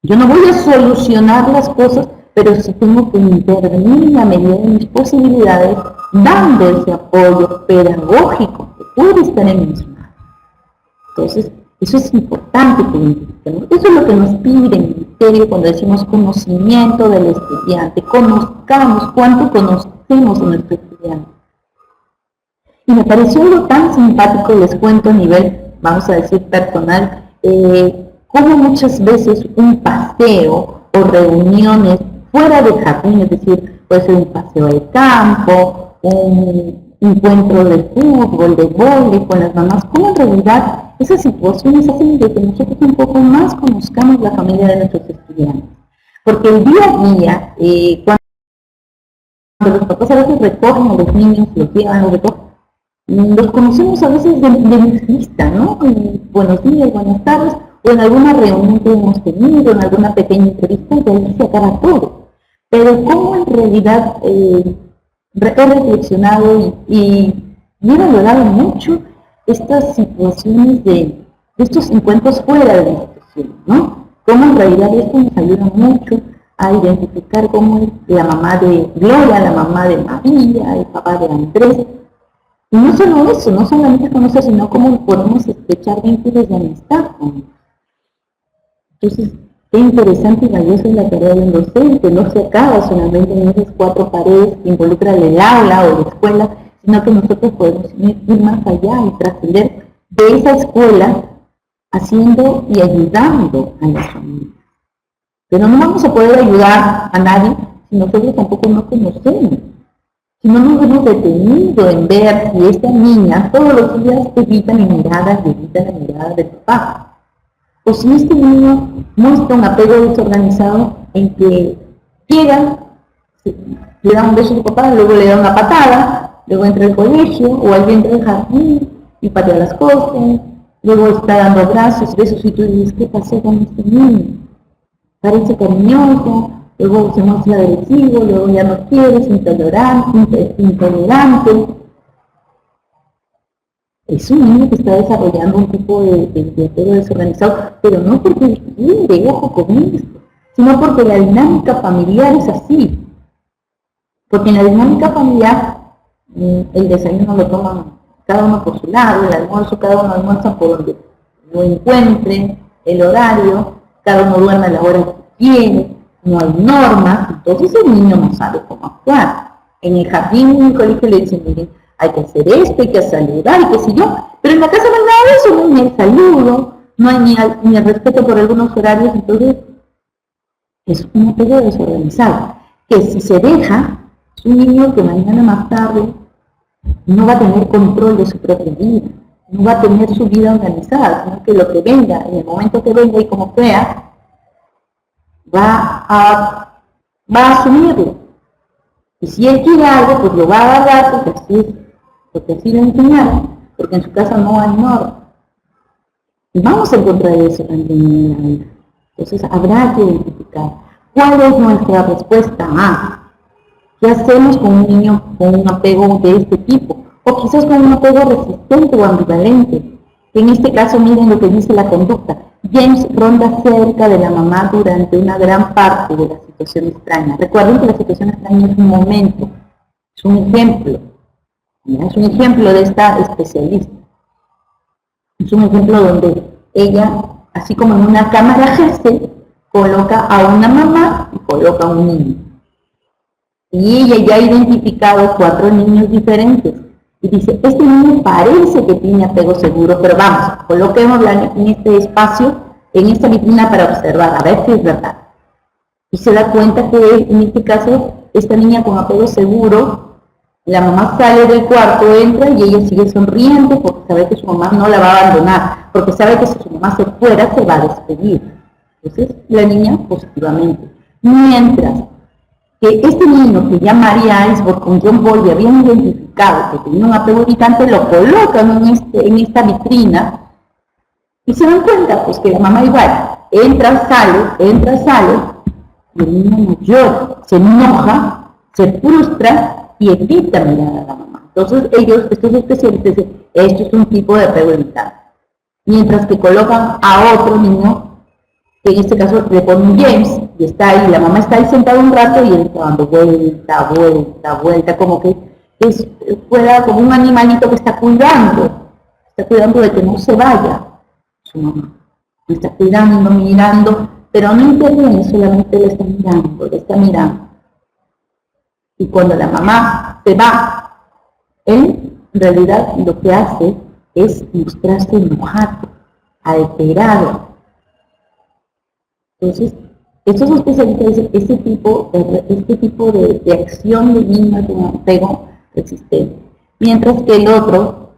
Yo no voy a solucionar las cosas pero sí tengo que intervenir en la medida de mis posibilidades, dando ese apoyo pedagógico que puede estar en mis manos. Entonces, eso es importante que identifiquemos. Eso es lo que nos pide el Ministerio cuando decimos conocimiento del estudiante. Conozcamos cuánto conocemos de nuestro estudiante. Y me pareció algo tan simpático, les cuento a nivel, vamos a decir, personal, como muchas veces un paseo o reuniones fuera del jardín, es decir, puede ser un paseo de campo, un encuentro de fútbol, de vóley con las mamás, como en realidad esas situaciones hacen que nosotros un poco más conozcamos la familia de nuestros estudiantes. Porque el día a día, cuando los papás a veces recogen a los niños, los llevan, los recogen, los conocemos a veces de vista, ¿no? Buenos días, buenas tardes, o en alguna reunión que hemos tenido, en alguna pequeña entrevista, y ahí se acaba todo. Pero cómo en realidad he reflexionado y he valorado mucho estas situaciones de estos encuentros fuera de la institución, ¿no? Cómo en realidad esto nos ayuda mucho a identificar cómo es la mamá de Gloria, la mamá de María, el papá de Andrés. Y no solo eso, no solamente conocer, sino cómo podemos estrechar vínculos de amistad con ellos. Entonces, qué interesante y valiosa es la tarea del docente. No se acaba solamente en esas cuatro paredes que involucran el aula o la escuela, sino que nosotros podemos ir más allá y trascender de esa escuela haciendo y ayudando a las familias. Pero no vamos a poder ayudar a nadie si nosotros tampoco no conocemos. Si no nos hemos detenido en ver si esta niña todos los días evita mi mirada y evita la mirada del papá. O si este niño muestra un apego desorganizado en que llega, le da un beso a su papá, luego le da una patada, luego entra al colegio, o alguien entra al jardín y patea las cosas, luego está dando abrazos, besos, y tú dices, ¿qué pasó con este niño? Parece cariñoso, luego se muestra agresivo, luego ya no quiere, es intolerante. Es un niño que está desarrollando un tipo de apego desorganizado, pero no porque quiere, ojo con esto, sino porque la dinámica familiar es así. Porque en la dinámica familiar, el desayuno lo toman cada uno por su lado, el almuerzo cada uno almuerza por donde lo encuentre, el horario, cada uno duerme a la hora que quiere, no hay normas, entonces el niño no sabe cómo actuar. En el jardín, en el colegio le dicen, miren, hay que hacer esto, hay que saludar, y qué sé yo, pero en la casa no hay nada de eso, no hay ni el saludo, no hay ni el respeto por algunos horarios, entonces es un apego desorganizado, que si se deja, es un niño que mañana más tarde no va a tener control de su propia vida, no va a tener su vida organizada, sino que lo que venga, en el momento que venga y como sea, va a asumirlo. Y si él quiere algo, pues lo va a agarrar porque así le enseñaron, porque en su casa no hay norma. Y vamos a encontrar eso también en la vida. Entonces habrá que identificar cuál es nuestra respuesta a qué hacemos con un niño con un apego de este tipo, o quizás con un apego resistente o ambivalente. En este caso, miren lo que dice la conducta. James ronda cerca de la mamá durante una gran parte de la situación extraña. Recuerden que la situación extraña es un momento, es un ejemplo. Es un ejemplo de esta especialista. Es un ejemplo donde ella, así como en una cámara GC, coloca a una mamá y coloca a un niño. Y ella ya ha identificado 4 niños diferentes. Y dice, este niño parece que tiene apego seguro, pero vamos, coloquémosla en este espacio, en esta vitrina para observar, a ver si es verdad. Y se da cuenta que en este caso, esta niña con apego seguro, la mamá sale del cuarto, entra y ella sigue sonriendo porque sabe que su mamá no la va a abandonar, porque sabe que si su mamá se fuera, se va a despedir. Entonces, la niña positivamente. Mientras que este niño que ya María Iceberg con John Bowlby habían identificado que tenía un apego irritante, lo colocan en esta vitrina y se dan cuenta pues que la mamá igual entra, sale, y el niño no llora, se enoja, se frustra y evita mirar a la mamá. Entonces estos especialistas dicen, esto es un tipo de apego irritante. Mientras que colocan a otro niño en este caso le pone un James, y está ahí, la mamá está ahí sentada un rato, y él está dando vuelta, vuelta, vuelta, como que fuera como un animalito que está cuidando de que no se vaya su mamá. Le está cuidando, mirando, pero no interviene, solamente le está mirando. Y cuando la mamá se va, él en realidad lo que hace es mostrarse enojado, alterado. Entonces, estos especialistas dicen este tipo de acción de niño con apego resistente. Mientras que el otro,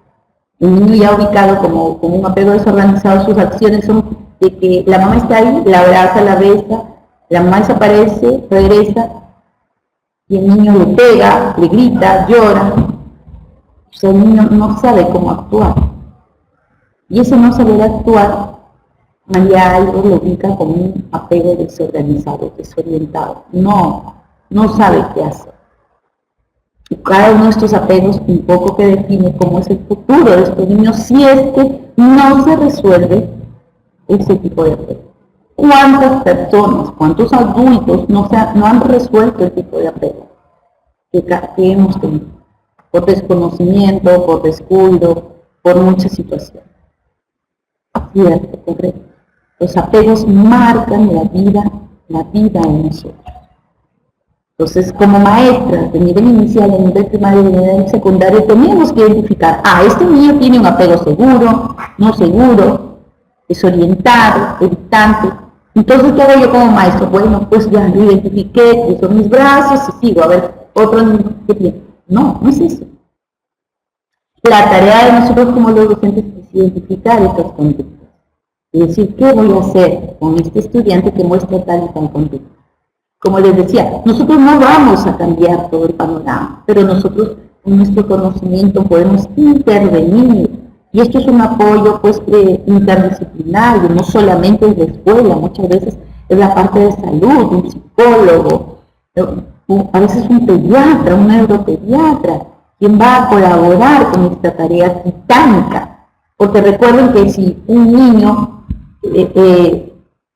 un niño ya ubicado como un apego desorganizado, sus acciones son de que la mamá está ahí, la abraza, la besa, la mamá desaparece, regresa, y el niño le pega, le grita, llora. O sea, el niño no sabe cómo actuar. Y ese no saber actuar, María algo lo ubica como un apego desorganizado, desorientado. No sabe qué hacer. Y cada uno de estos apegos un poco que define cómo es el futuro de estos niños si es que no se resuelve ese tipo de apego. ¿Cuántas personas, cuántos adultos no han resuelto el tipo de apego que hemos tenido? Por desconocimiento, por descuido, por muchas situaciones. Cierto, correcto. Los apegos marcan la vida de nosotros. Entonces, como maestras de nivel inicial, de nivel primario, de nivel secundario, tenemos que identificar, este niño tiene un apego seguro, no seguro, desorientado, evitante. Entonces, ¿qué hago yo como maestro? Bueno, pues ya lo identifiqué, cruzo mis brazos y sigo a ver otro niño que tiene. No es eso. La tarea de nosotros como los docentes es identificar estas conductas. Es decir, ¿qué voy a hacer con este estudiante que muestra tal y tal conducta? Como les decía, nosotros no vamos a cambiar todo el panorama, pero nosotros con nuestro conocimiento podemos intervenir. Y esto es un apoyo pues interdisciplinario, no solamente es de escuela, muchas veces es la parte de salud, un psicólogo, a veces un pediatra, un neuropediatra, quien va a colaborar con esta tarea titánica. Porque recuerden que si un niño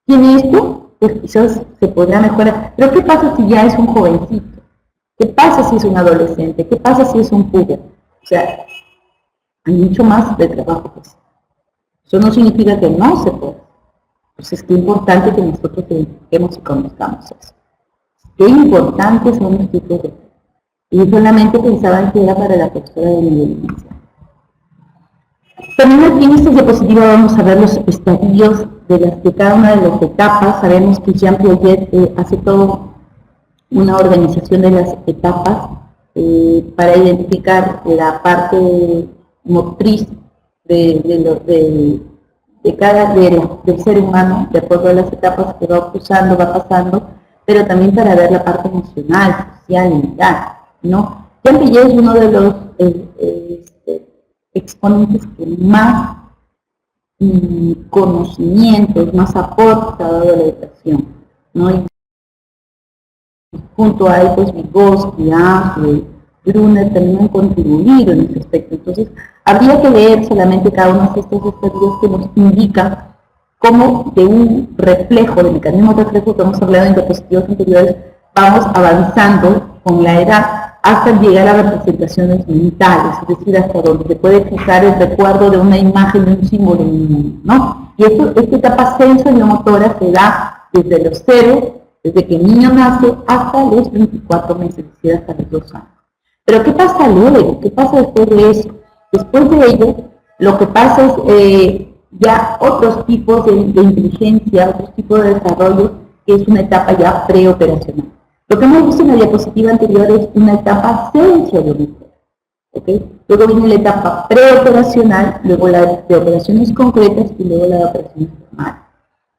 tiene esto, pues quizás se podrá mejorar. Pero ¿qué pasa si ya es un jovencito? ¿Qué pasa si es un adolescente? ¿Qué pasa si es un puber? O sea, hay mucho más de trabajo que eso. Eso no significa que no se pueda. Entonces, qué importante que nosotros identifiquemos y conozcamos eso. Qué importantes son los tipos de... Y solamente pensaban que era para la persona de nivel inicial. También aquí en esta diapositiva vamos a ver los estadios de cada una de las etapas. Sabemos que Jean Piaget hace todo una organización de las etapas para identificar la parte motriz del ser humano, de acuerdo a las etapas que va cruzando, va pasando, pero también para ver la parte emocional, social, mental, ¿no? Jean Piaget es uno de los exponentes que más conocimientos, más aportes ha dado a la educación, ¿no? Y junto a él, pues Vygotsky, Ashley, Brunner también han contribuido en ese aspecto. Entonces, habría que leer solamente cada uno de estos estudios que nos indican cómo de un reflejo, de mecanismos de reflejo que hemos hablado en diapositivas anteriores, vamos avanzando con la edad hasta llegar a representaciones mentales, es decir, hasta donde se puede fijar el recuerdo de una imagen, de un símbolo, ¿no? Y esta etapa sensoriomotora se da desde los 0, desde que el niño nace, hasta los 24 meses, es decir, hasta los 2 años. Pero ¿qué pasa luego? ¿Qué pasa después de eso? Después de ello, lo que pasa es ya otros tipos de inteligencia, otros tipos de desarrollo, que es una etapa ya preoperacional. Lo que hemos visto en la diapositiva anterior es una etapa sensorial, ¿okay? Luego viene la etapa preoperacional, luego la de operaciones concretas y luego la de operaciones formales.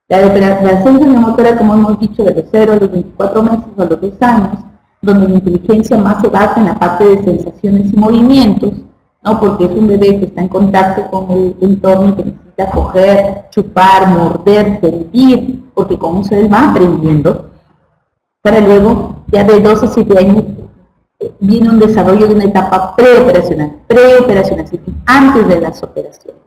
La sensoriomotora, como hemos dicho, de los 0 a los 24 meses o a los 2 años, donde la inteligencia más se basa en la parte de sensaciones y movimientos, ¿no? Porque es un bebé que está en contacto con el entorno y que necesita coger, chupar, morder, sentir, porque como se va aprendiendo, para luego, ya de 2 a 7 años, viene un desarrollo de una etapa preoperacional, es decir, antes de las operaciones.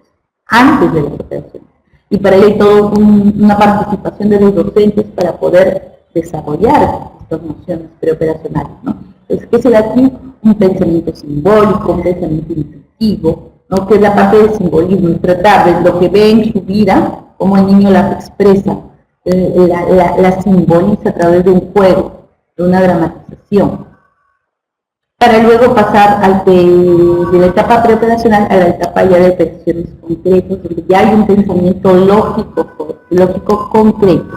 Y para ello hay toda una participación de los docentes para poder desarrollar estas nociones preoperacionales, ¿no? Entonces, ¿qué se da aquí? Un pensamiento simbólico, un pensamiento intuitivo, ¿no? Que es la parte del simbolismo, y tratar de lo que ve en su vida, cómo el niño la expresa, la simboliza a través de un juego, de una dramatización, para luego pasar de la etapa preoperacional a la etapa ya de operaciones concretas, donde ya hay un pensamiento lógico concreto.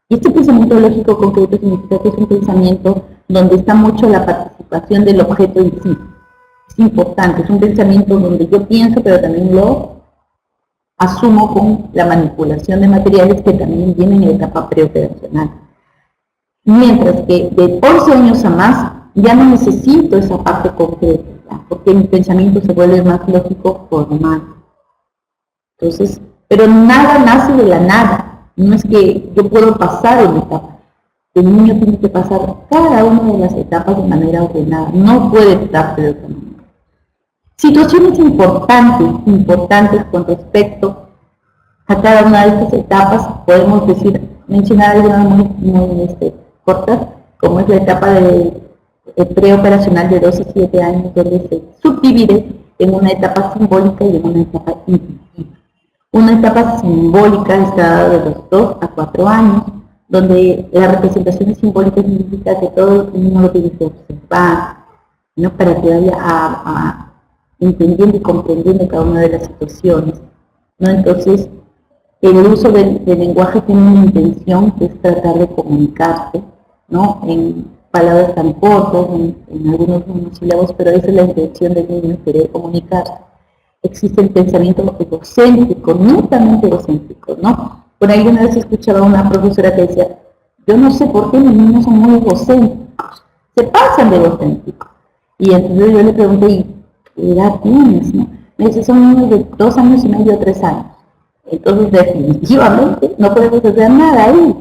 Y este pensamiento lógico concreto significa que es un pensamiento donde está mucho la participación del objeto en sí. Es importante, es un pensamiento donde yo pienso, pero también lo asumo con la manipulación de materiales que también vienen en la etapa preoperacional. Mientras que de 11 años a más, ya no necesito esa parte concreta, porque mi pensamiento se vuelve más lógico formal. Entonces, pero nada nace de la nada. No es que yo puedo pasar una etapa. El niño tiene que pasar cada una de las etapas de manera ordenada. No puede estar de otra manera. Situaciones importantes con respecto a cada una de estas etapas, podemos mencionar algunas muy cortas, como es la etapa de preoperacional de 2 a 7 años, donde se subdivide en una etapa simbólica y en una etapa intuitiva. Una etapa simbólica está de los 2 a 4 años, donde la representación simbólica significa que todo el niño lo tiene que observar, ¿no? Para que vaya entendiendo y comprendiendo cada una de las situaciones, ¿no? Entonces, el uso del lenguaje tiene una intención que es tratar de comunicarse, ¿no? En palabras tan cortas, en algunos monosílabos, pero esa es la intención del niño, querer comunicarse. Existe el pensamiento egocéntrico, netamente egocéntrico, ¿no? Por ahí una vez escuchaba a una profesora que decía, yo no sé por qué los niños son muy egocéntricos, se pasan de egocéntricos. Y entonces yo le pregunté, ¿y qué edad tienes? ¿No? Me dice, son niños de 2 años y medio, 3 años. Entonces definitivamente no podemos hacer nada ahí.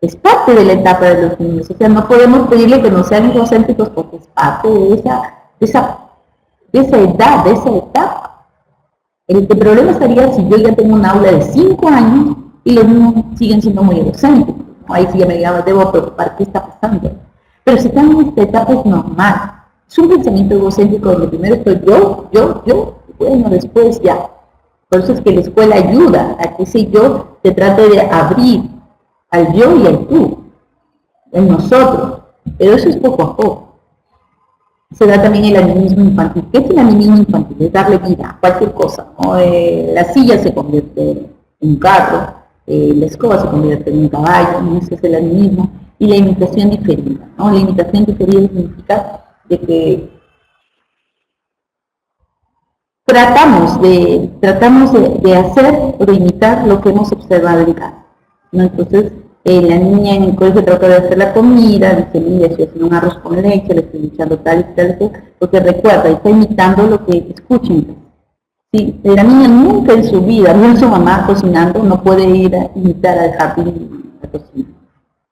Es parte de la etapa de los niños, o sea, no podemos pedirle que no sean egocéntricos porque es parte de esa edad, de esa etapa. El problema sería si yo ya tengo un aula de 5 años y los niños siguen siendo muy egocéntricos, ¿no? Ahí sí ya me debo preocupar qué está pasando. Pero si están en esta etapa es normal. Es un pensamiento egocéntrico donde primero estoy yo, bueno, después ya. Por eso es que la escuela ayuda a que ese yo se trate de abrir al yo y al tú, en nosotros. Pero eso es poco a poco. Se da también el animismo infantil. ¿Qué es el animismo infantil? Es darle vida a cualquier cosa, ¿no? La silla se convierte en un carro, la escoba se convierte en un caballo, ¿no? Ese es el animismo. Y la imitación diferida, ¿no? La imitación diferida significa de que tratamos de hacer o de imitar lo que hemos observado en casa, ¿no? Entonces, la niña en el colegio trata de hacer la comida, dice, mira, estoy haciendo un arroz con leche, le estoy echando tal y tal, porque recuerda, está imitando lo que escuchen. Si la niña nunca en su vida vio a su mamá cocinando, no puede ir a imitar al jardín a la cocina.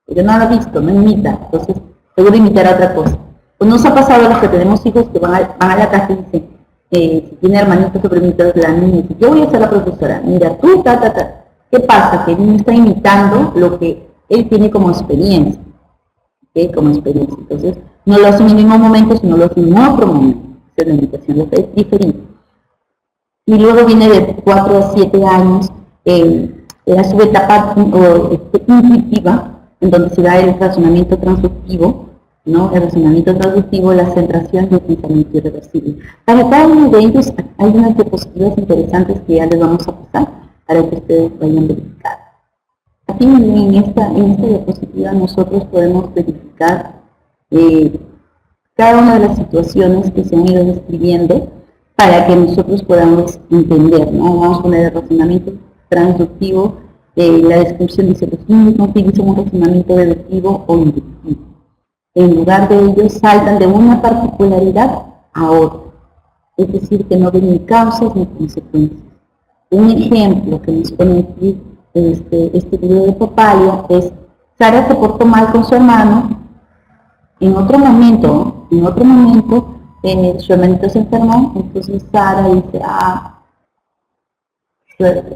Porque no lo ha visto, no imita, entonces seguro imitar otra cosa. Pues nos ha pasado a los que tenemos hijos que van a la casa y dicen, si tiene hermanitos o primitos, la niña dice, yo voy a ser la profesora, mira, tú, ¿Qué pasa? Que el niño está imitando lo que él tiene como experiencia, ¿okay? Como experiencia. Entonces, no lo hace en ningún momento, sino lo hace en otro momento. Esa es la imitación, lo que es diferente. Y luego viene de 4 a 7 años la subetapa intuitiva, en donde se da el razonamiento transductivo, ¿no? El razonamiento transductivo, la centración y el pensamiento irreversible. Para cada uno de ellos hay unas diapositivas interesantes que ya les vamos a pasar para que ustedes vayan verificando. Aquí en esta diapositiva nosotros podemos verificar cada una de las situaciones que se han ido describiendo para que nosotros podamos entender, ¿no? Vamos a poner el razonamiento transductivo, la descripción dice, los niños no utilizan un razonamiento deductivo o inductivo. En lugar de ellos saltan de una particularidad a otra, es decir, que no ven ni causas ni consecuencias. Un ejemplo que nos pone aquí este video de Papalia es, Sara se portó mal con su hermano, en otro momento, su hermanito se enfermó, entonces Sara dice,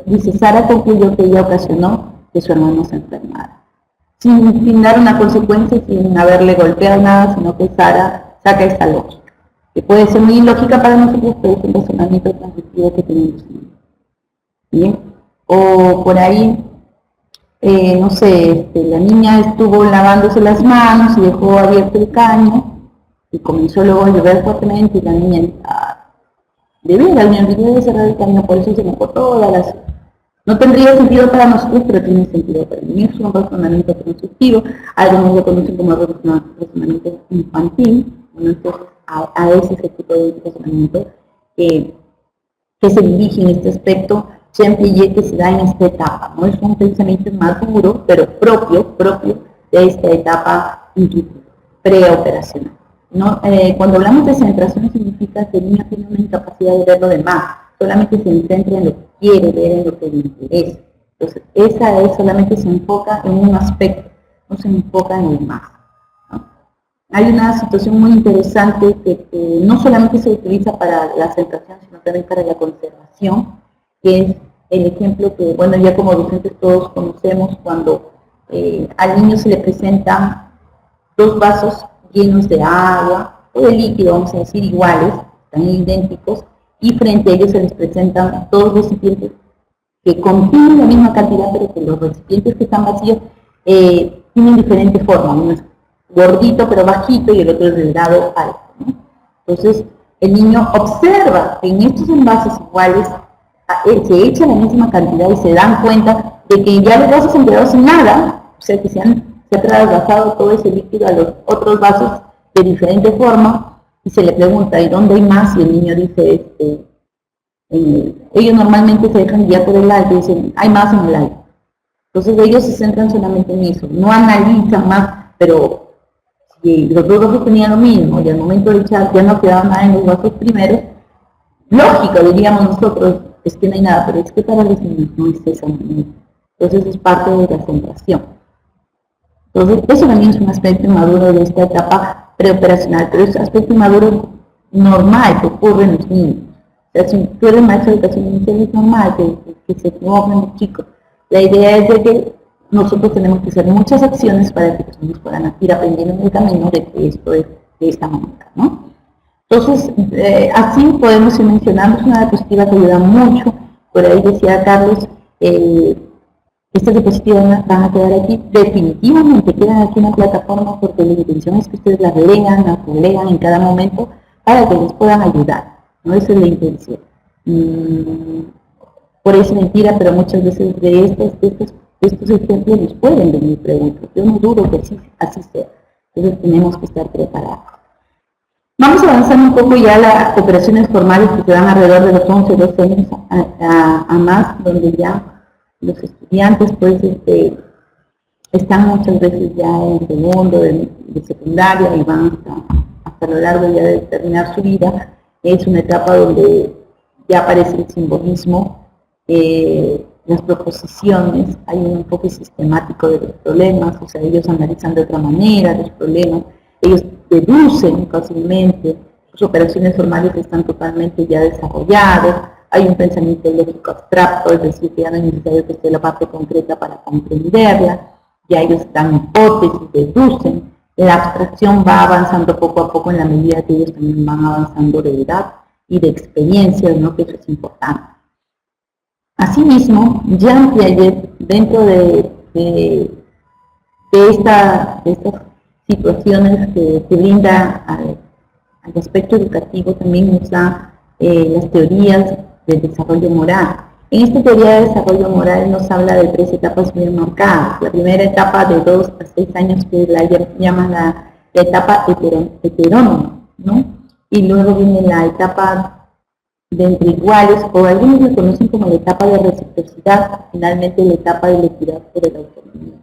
Dice, Sara concluyó que ella ocasionó que su hermano se enfermara. Sin dar una consecuencia, sin haberle golpeado nada, sino que Sara saca esta lógica, que puede ser muy ilógica para nosotros, pero es un razonamiento transitivo que tenemos. ¿Bien? O por ahí, no sé, la niña estuvo lavándose las manos y dejó abierto el caño, y comenzó luego a llover fuertemente, y la niña de veras, me olvidé de cerrar el caño, por eso se me cortó todas las... No tendría sentido para nosotros, pero tiene sentido para mí. Es un razonamiento constructivo, algunos lo conocen como razonamiento infantil. Bueno, entonces a ese es el tipo de razonamiento que se dirige en este aspecto siempre y que se da en esta etapa. No es un pensamiento maduro, pero propio de esta etapa preoperacional. ¿No? Cuando hablamos de centración significa que el niño tiene una incapacidad de ver lo demás, solamente se centra en lo que quiere ver, en lo que le interesa. Entonces, esa es, solamente se enfoca en un aspecto, no se enfoca en el demás. ¿No? Hay una situación muy interesante que no solamente se utiliza para la centración, sino también para la conservación, que es el ejemplo que, bueno, ya como docentes todos conocemos, cuando al niño se le presentan dos vasos llenos de agua o de líquido, vamos a decir, iguales, están idénticos, y frente a ellos se les presentan dos recipientes que contienen la misma cantidad, pero que los recipientes que están vacíos tienen diferente forma. Uno es gordito pero bajito y el otro es delgado alto, ¿no? Entonces, el niño observa que en estos envases iguales se echa la misma cantidad y se dan cuenta de que ya los vasos han quedado sin nada, o sea que se ha trasvasado todo ese líquido a los otros vasos de diferente forma, y se le pregunta, ¿y dónde hay más? Y el niño dice, ellos normalmente se dejan guiar por el aire y dicen, hay más en el aire. Entonces ellos se centran solamente en eso, no analizan más, pero si los dos vasos tenían lo mismo y al momento de echar ya no quedaba nada en los vasos primeros, lógico, diríamos nosotros, es que no hay nada, pero es que para los niños no es esa manera. Entonces es parte de la centración. Entonces, eso también es un aspecto inmaduro de esta etapa preoperacional, pero es un aspecto inmaduro normal que ocurre en los niños. O sea, si tú eres maestro de educación inicial, es normal que se equivoquen los chicos. La idea es de que nosotros tenemos que hacer muchas acciones para que los niños puedan ir aprendiendo en el camino de que esto es de esta manera, ¿no? Entonces, así podemos ir mencionando, es una diapositiva que ayuda mucho. Por ahí decía Carlos, estas diapositivas van a quedar aquí, definitivamente quedan aquí en la plataforma porque la intención es que ustedes las lean en cada momento para que les puedan ayudar, ¿no? Esa es la intención. Por eso es mentira, pero muchas veces de estos ejemplos les pueden venir preguntas. Yo no dudo que así sea. Entonces tenemos que estar preparados. Vamos avanzando un poco ya a las operaciones formales que se dan alrededor de los 11, 12 años a más, donde ya los estudiantes pues están muchas veces ya en segundo, de secundaria y van hasta lo largo ya de terminar su vida. Es una etapa donde ya aparece el simbolismo, las proposiciones, hay un enfoque sistemático de los problemas, o sea, ellos analizan de otra manera los problemas, ellos deducen fácilmente, sus operaciones formales están totalmente ya desarrolladas, hay un pensamiento lógico abstracto, es decir, que ya no es necesario que esté la parte concreta para comprenderla, ya ellos dan hipótesis, deducen, la abstracción va avanzando poco a poco en la medida que ellos también van avanzando de edad y de experiencias, ¿no? Que eso es importante. Asimismo, Jean Piaget, dentro de estas situaciones que brinda al aspecto educativo, también nos da las teorías del desarrollo moral. En esta teoría de desarrollo moral nos habla de 3 etapas bien marcadas. La primera etapa de 2 a 6 años, que la llaman la etapa heterónoma, ¿no? Y luego viene la etapa de entre iguales, o algunos lo conocen como la etapa de reciprocidad, finalmente la etapa de la equidad por la autonomía.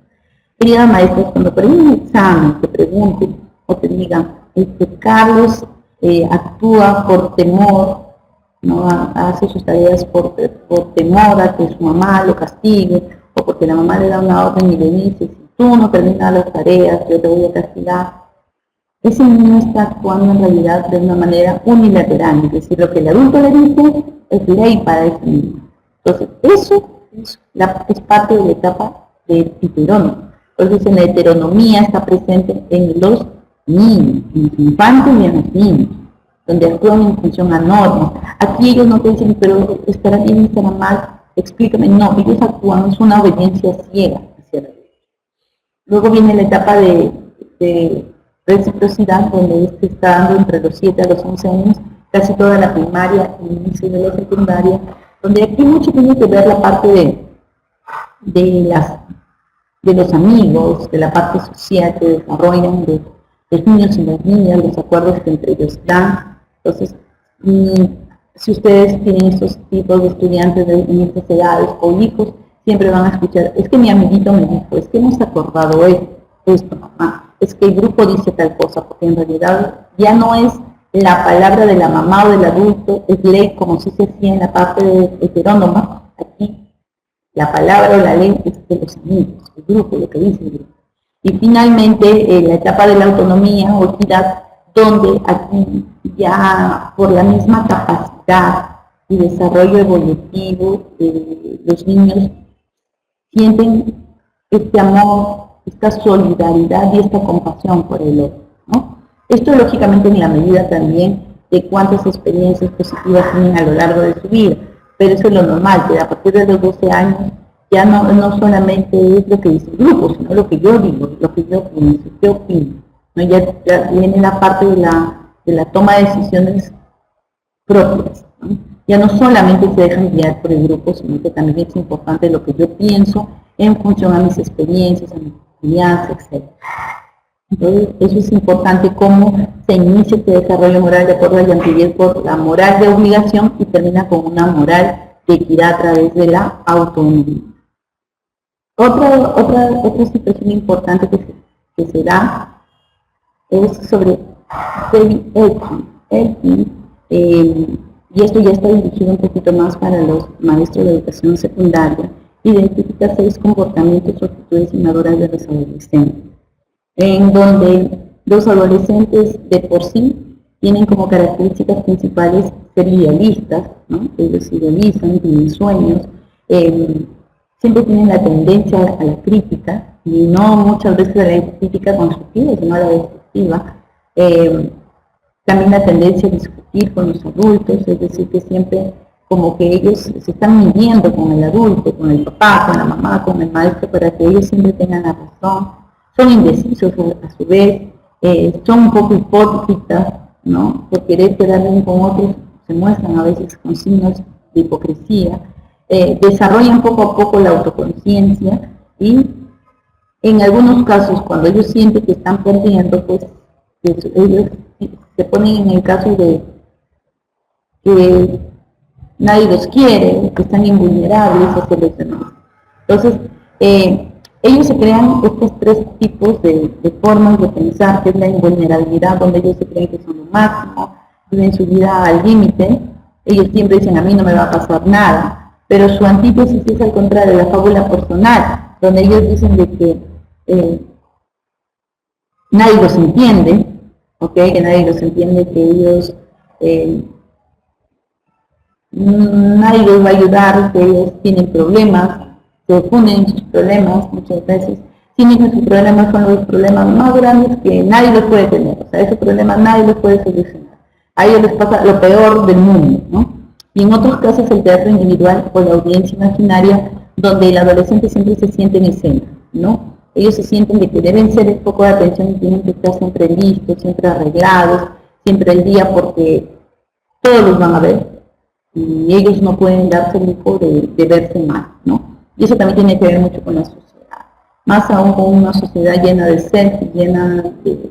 Queridas maestras, cuando por un examen te pregunten o te digan, Carlos actúa por temor, ¿no? Hace sus tareas por temor a que su mamá lo castigue, o porque la mamá le da una orden y le dice, si tú no terminas las tareas, yo te voy a castigar. Ese niño está actuando en realidad de una manera unilateral, es decir, lo que el adulto le dice es ley para ese niño. Entonces, eso es parte de la etapa del heterónomo. Entonces, en la heteronomía está presente en los niños, en los infantes y en los niños, donde actúan en función a normas. Aquí ellos no te dicen, pero estará bien, estará mal, explícame. No, ellos actúan, es una obediencia ciega hacia la ley. Luego viene la etapa de reciprocidad, donde este está dando entre los 7 a los 11 años, casi toda la primaria y inicio de la secundaria, donde aquí mucho tiene que ver la parte de los amigos, de la parte social que desarrollan de los niños y las niñas, los acuerdos que entre ellos dan. Entonces, si ustedes tienen esos tipos de estudiantes en estas edades o hijos, siempre van a escuchar, es que mi amiguito me dijo, es que hemos acordado esto, mamá, es que el grupo dice tal cosa, porque en realidad ya no es la palabra de la mamá o del adulto, es ley como si se hacía en la parte heterónoma. Aquí la palabra o la ley es de los amigos, el grupo, lo que dice el grupo. Y finalmente la etapa de la autonomía o equidad, donde aquí ya por la misma capacidad y desarrollo evolutivo, los niños sienten este amor, esta solidaridad y esta compasión por el otro, ¿no? Esto lógicamente en la medida también de cuántas experiencias positivas tienen a lo largo de su vida, pero eso es lo normal, que a partir de los 12 años ya no solamente es lo que dice el grupo, sino lo que yo digo, lo que yo pienso, qué opino, ¿no? Ya viene la parte de la toma de decisiones propias, ¿no? Ya no solamente se dejan guiar por el grupo, sino que también es importante lo que yo pienso en función a mis experiencias, a mi crianza, etc. Entonces, eso es importante, cómo se inicia este desarrollo moral de acuerdo a Jean-Piaget por la moral de obligación y termina con una moral de equidad a través de la autonomía. Otra situación importante que se da es sobre David Elkin, y esto ya está dirigido un poquito más para los maestros de educación secundaria. Identifica 6 comportamientos o actitudes inmaduras de los adolescentes, en donde los adolescentes de por sí tienen como características principales ser idealistas, ¿no? Ellos idealizan, tienen sueños, siempre tienen la tendencia a la crítica, y no muchas veces a la crítica constructiva, sino a la destructiva. También la tendencia a discutir con los adultos, es decir, que siempre como que ellos se están midiendo con el adulto, con el papá, con la mamá, con el maestro, para que ellos siempre tengan la razón. Son indecisos a su vez, son un poco hipócritas, ¿no? Por querer quedar bien con otros, se muestran a veces con signos de hipocresía. Desarrollan poco a poco la autoconciencia y en algunos casos, cuando ellos sienten que están perdiendo, pues ellos se ponen en el caso de que nadie los quiere, que están invulnerables hacia los demás. Entonces, ellos se crean estos 3 tipos de formas de pensar, que es la invulnerabilidad, donde ellos se creen que son lo máximo, viven su vida al límite, ellos siempre dicen, a mí no me va a pasar nada, pero su antítesis es al contrario, la fábula personal, donde ellos dicen de que nadie los entiende, ¿okay? Que nadie los entiende, que ellos nadie los va a ayudar, que ellos tienen problemas, se funden en sus problemas muchas veces, tienen que sus problemas son los problemas más grandes que nadie los puede tener, o sea, esos problemas nadie los puede solucionar, a ellos les pasa lo peor del mundo, ¿no? Y en otros casos el teatro individual o la audiencia imaginaria, donde el adolescente siempre se siente en escena, ¿no? Ellos se sienten de que deben ser el foco de atención y tienen que estar siempre listos, siempre arreglados, siempre al día, porque todos los van a ver y ellos no pueden darse el lujo de verse mal, ¿no? Y eso también tiene que ver mucho con la sociedad, más aún con una sociedad llena de selfies, llena de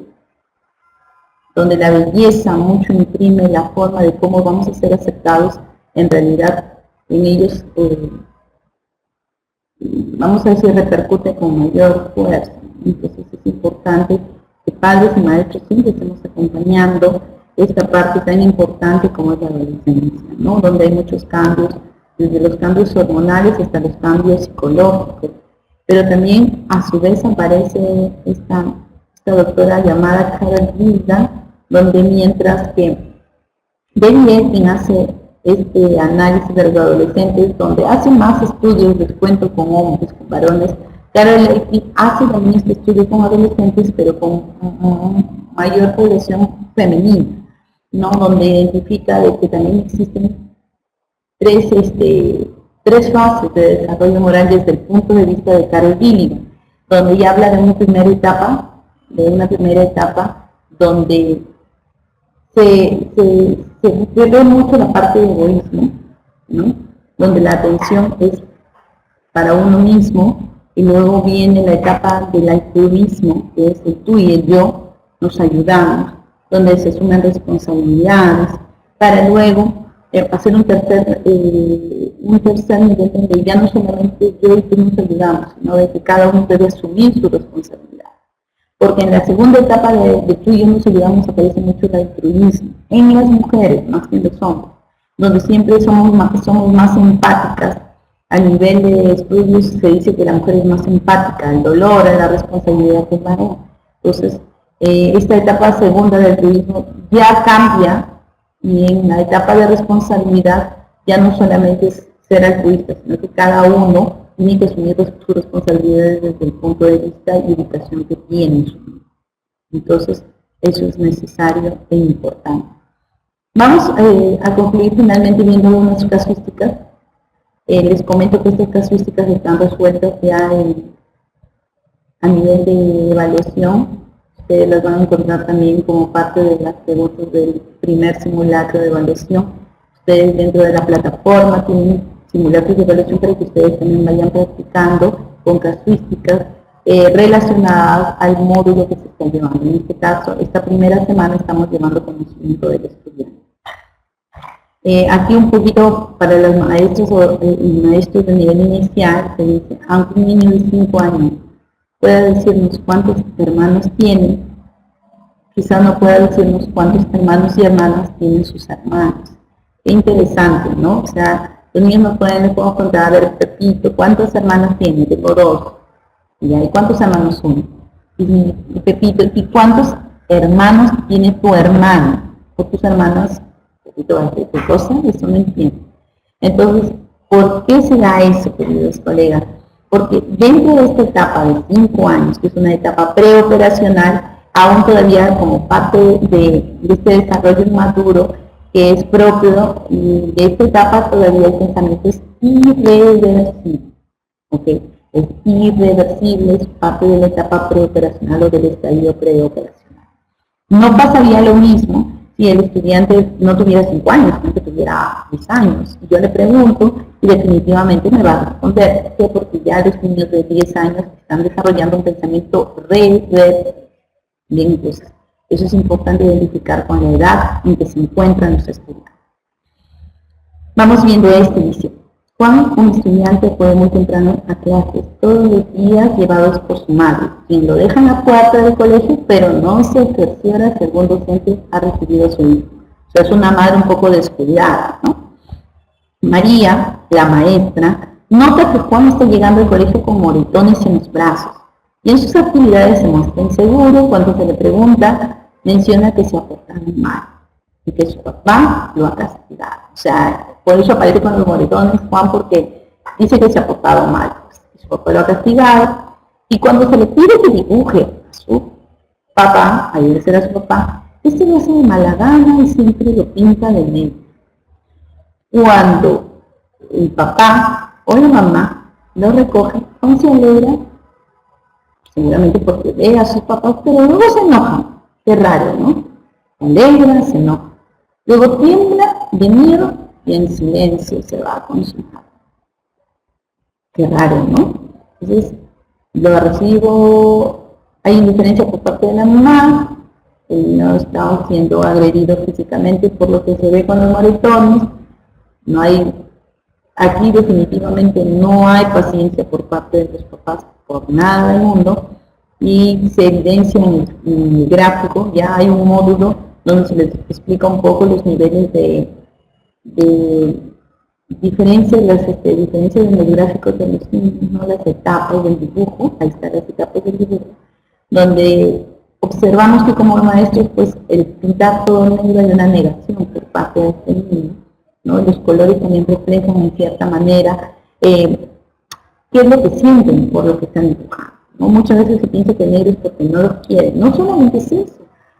donde la belleza mucho imprime la forma de cómo vamos a ser aceptados. En realidad en ellos vamos a decir, repercute con mayor fuerza. Entonces es importante que padres y maestros siempre estemos acompañando esta parte tan importante como es la adolescencia, ¿no? Donde hay muchos cambios, desde los cambios hormonales hasta los cambios psicológicos. Pero también a su vez aparece esta doctora llamada Carol Gilda, donde mientras que David Elkin hace este análisis de los adolescentes, donde hace más estudios, les cuento, con hombres, con varones. Carol Leipzig hace también este estudio con adolescentes, pero con mayor población femenina, ¿no? Donde identifica de que también existen tres fases de desarrollo moral desde el punto de vista de Carol Gilligan, donde ella habla de una primera etapa donde se ve mucho la parte de egoísmo, ¿no? Donde la atención es para uno mismo, y luego viene la etapa del altruismo, que es el tú y el yo, nos ayudamos, donde se asumen responsabilidades, para luego hacer un tercer nivel donde ya no solamente yo y tú nos ayudamos, sino de que cada uno debe asumir su responsabilidad. Porque en la segunda etapa de tú y yo nos ayudamos aparece mucho el altruismo, en las mujeres, más que en los hombres, donde siempre somos más empáticas. A nivel de estudios se dice que la mujer es más empática, el dolor, la responsabilidad que es varón. Entonces, esta etapa segunda del altruismo ya cambia, y en la etapa de responsabilidad ya no solamente es ser altruista, sino que cada uno tiene que asumir sus responsabilidades desde el punto de vista y educación que tiene en su vida. Entonces, eso es necesario e importante. Vamos a concluir finalmente viendo unas casuísticas. Les comento que estas casuísticas están resueltas ya a nivel de evaluación. Ustedes las van a encontrar también como parte de las preguntas del primer simulacro de evaluación. Ustedes dentro de la plataforma tienen simulacros de evaluación para que ustedes también vayan practicando con casuísticas relacionadas al módulo que se está llevando. En este caso, esta primera semana estamos llevando conocimiento del estudiante. Aquí un poquito para los maestros y maestros de nivel inicial, se dice, aunque un niño de 5 años pueda decirnos cuántos hermanos tiene, quizá no pueda decirnos cuántos hermanos y hermanas tienen sus hermanos. Qué interesante, ¿no? O sea, los niños no pueden, les puedo contar, a ver, Pepito, ¿cuántas hermanas tiene? Tengo 2. ¿Y cuántos hermanos son? Y Pepito, ¿y cuántos hermanos tiene tu hermano? O tus hermanas, Pepito, ¿qué cosa? Eso no entiendo. Entonces, ¿por qué se da eso, queridos colegas? Porque dentro de esta etapa de 5 años, que es una etapa preoperacional, aún todavía como parte de este desarrollo maduro, que es propio de esta etapa, todavía el pensamiento es irreversible. ¿Okay? Es irreversible, es parte de la etapa preoperacional o del estadio preoperacional. No pasaría lo mismo si el estudiante no tuviera 5 años, sino que tuviera 10 años. Yo le pregunto y definitivamente me va a responder que porque ya los niños de 10 años están desarrollando un pensamiento reversible. Bien, entonces, eso es importante identificar con la edad en que se encuentran los estudiantes. Vamos viendo este inicio. Cuando un estudiante fue muy temprano a clases, todos los días llevados por su madre, quien lo deja en la puerta del colegio, pero no se cerciora según docente ha recibido a su hijo. O sea, es una madre un poco descuidada, ¿no? María, la maestra, nota que Juan está llegando al colegio con moretones en los brazos, y en sus actividades se muestra inseguro. Cuando se le pregunta, menciona que se ha portado mal y que su papá lo ha castigado. O sea, por eso aparece con los moretones Juan, porque dice que se ha portado mal. Su papá lo ha castigado. Y cuando se le pide que dibuje a su papá, a él será su papá, este lo hace de mala gana y siempre lo pinta de negro. Cuando el papá o la mamá lo recoge, Juan se alegra, seguramente porque ve a sus papás, pero luego se enoja. Qué raro, ¿no? Se alegra, se enoja. Luego tiembla de miedo y en silencio se va con su madre. Qué raro, ¿no? Entonces, lo recibo, hay indiferencia por parte de la mamá, el niño está siendo agredido físicamente por lo que se ve con los moretones, no hay, aquí definitivamente no hay paciencia por parte de los papás por nada del mundo, y se evidencia en el gráfico, ya hay un módulo donde se les explica un poco los niveles de diferencias, diferencias en los gráficos de los niños, ¿no? Las etapas del dibujo, ahí están las etapas del dibujo, donde observamos que como maestros, pues el pintar todo negro hay una negación por parte de este niño, ¿no? Los colores también reflejan en cierta manera qué es lo que sienten por lo que están dibujando, ¿no? Muchas veces se piensa que el negro es porque no los quieren. No solamente es eso,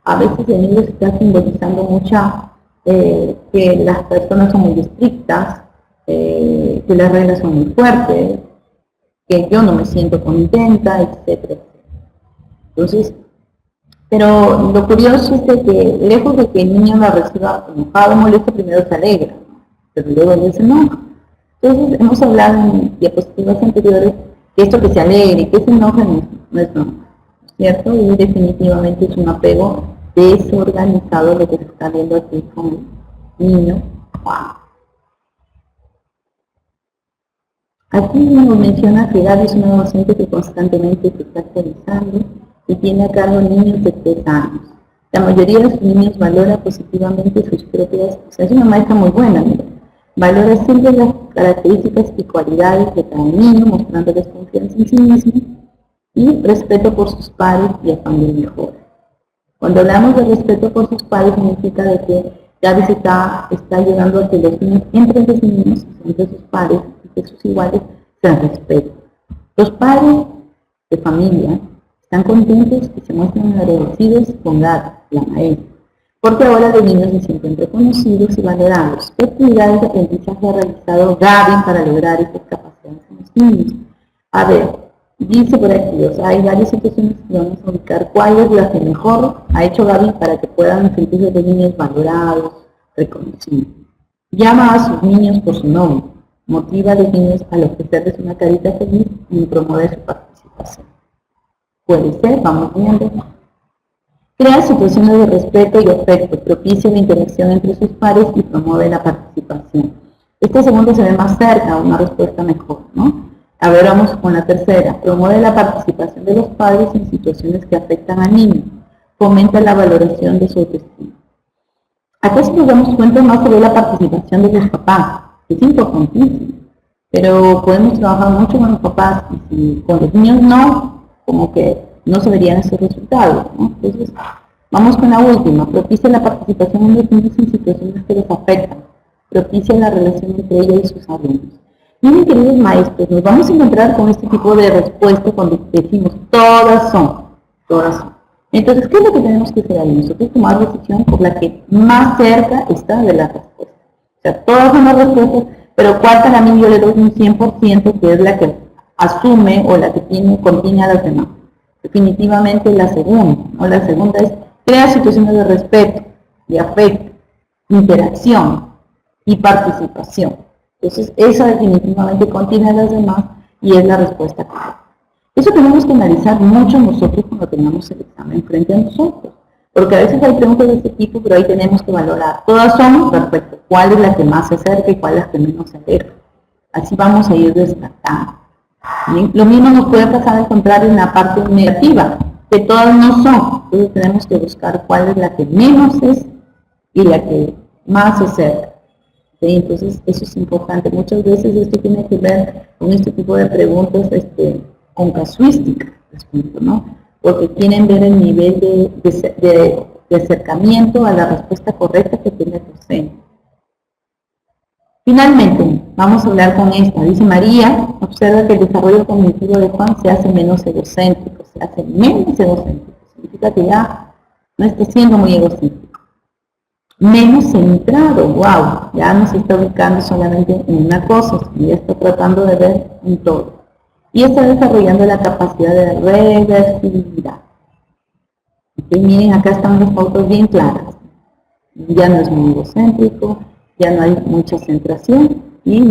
a veces el negro se está simbolizando mucha que las personas son muy estrictas, que las reglas son muy fuertes, que yo no me siento contenta, etcétera, etcétera. Entonces, pero lo curioso es de que lejos de que el niño la reciba enojado o molesto, primero se alegra, ¿no? Pero luego dice no. Entonces, hemos hablado en diapositivas anteriores que esto que se alegre, que se enoje no es normal, ¿cierto? Y definitivamente es un apego desorganizado lo que se está viendo aquí con el niño. Wow. Aquí nos menciona que Gaby es una docente que constantemente se está actualizando y tiene a cargo niños de 3 años. La mayoría de sus niños valora positivamente sus propias, o sea, es una maestra muy buena, mira. Valora siempre las características y cualidades de cada niño, mostrándoles confianza en sí mismo y respeto por sus padres y afán de mejora. Cuando hablamos de respeto por sus padres, significa de que Gaby está llegando a que los niños, entre los niños, entre sus padres y que sus iguales, se respeten. Los padres de familia están contentos y se muestran agradecidos con Gaby, la maestra, porque ahora los niños se sienten reconocidos y valorados. ¿Qué actividades de aprendizaje ha realizado Gaby para lograr estas capacidades en los niños? A ver, dice por aquí, o sea, hay varias situaciones que vamos a ubicar cuál es la que mejor ha hecho Gaby para que puedan sentirse los niños valorados, reconocidos. Llama a sus niños por su nombre, motiva a los niños al ofrecerles una carita feliz y promover su participación. Puede ser, vamos viendo. Crea situaciones de respeto y afecto, propicia la interacción entre sus pares y promueve la participación. Esta segunda se ve más cerca, una respuesta mejor, ¿no? A ver, vamos con la tercera. Promueve la participación de los padres en situaciones que afectan al niño. Fomenta la valoración de su autoestima. Acá si nos damos cuenta más sobre la participación de los papás. Es importantísimo. Pero podemos trabajar mucho con los papás y si con los niños no, como que no se verían esos resultados, ¿no? Entonces, vamos con la última. Propicia la participación de los niños en situaciones que les afectan. Propicia la relación entre ella y sus alumnos. Miren, queridos maestros, nos vamos a encontrar con este tipo de respuesta cuando decimos todas son, todas son. Entonces, ¿qué es lo que tenemos que hacer ahí? Nosotros tomar decisión por la que más cerca está de la respuesta. O sea, todas son las respuestas, pero ¿cuál para mí yo le doy un 100% que es la que asume o la que contiene a las demás? Definitivamente la segunda, ¿no? La segunda es crear situaciones de respeto, de afecto, interacción y participación. Entonces, esa definitivamente contiene a las demás y es la respuesta correcta. Eso tenemos que analizar mucho nosotros cuando tengamos el examen frente a nosotros. Porque a veces hay preguntas de este tipo, pero ahí tenemos que valorar. Todas son, perfecto. ¿Cuál es la que más se acerca y cuál es la que menos se aleja? Así vamos a ir descartando. ¿Bien? Lo mismo nos puede pasar al contrario en la parte negativa, que todas no son. Entonces tenemos que buscar cuál es la que menos es y la que más se acerca. ¿Sí? Entonces, eso es importante. Muchas veces esto tiene que ver con este tipo de preguntas con casuística, ¿no? Porque quieren ver el nivel de acercamiento a la respuesta correcta que tiene el docente. Finalmente, vamos a hablar con esta. Dice María, observa que el desarrollo cognitivo de Juan se hace menos egocéntrico, Significa que ya no está siendo muy egocéntrico. Menos centrado, wow, ya no se está ubicando solamente en una cosa, ya está tratando de ver en todo. Y está desarrollando la capacidad de reversibilidad. Y miren, acá están las pautas bien claras. Ya no es muy egocéntrico, ya no hay mucha centración y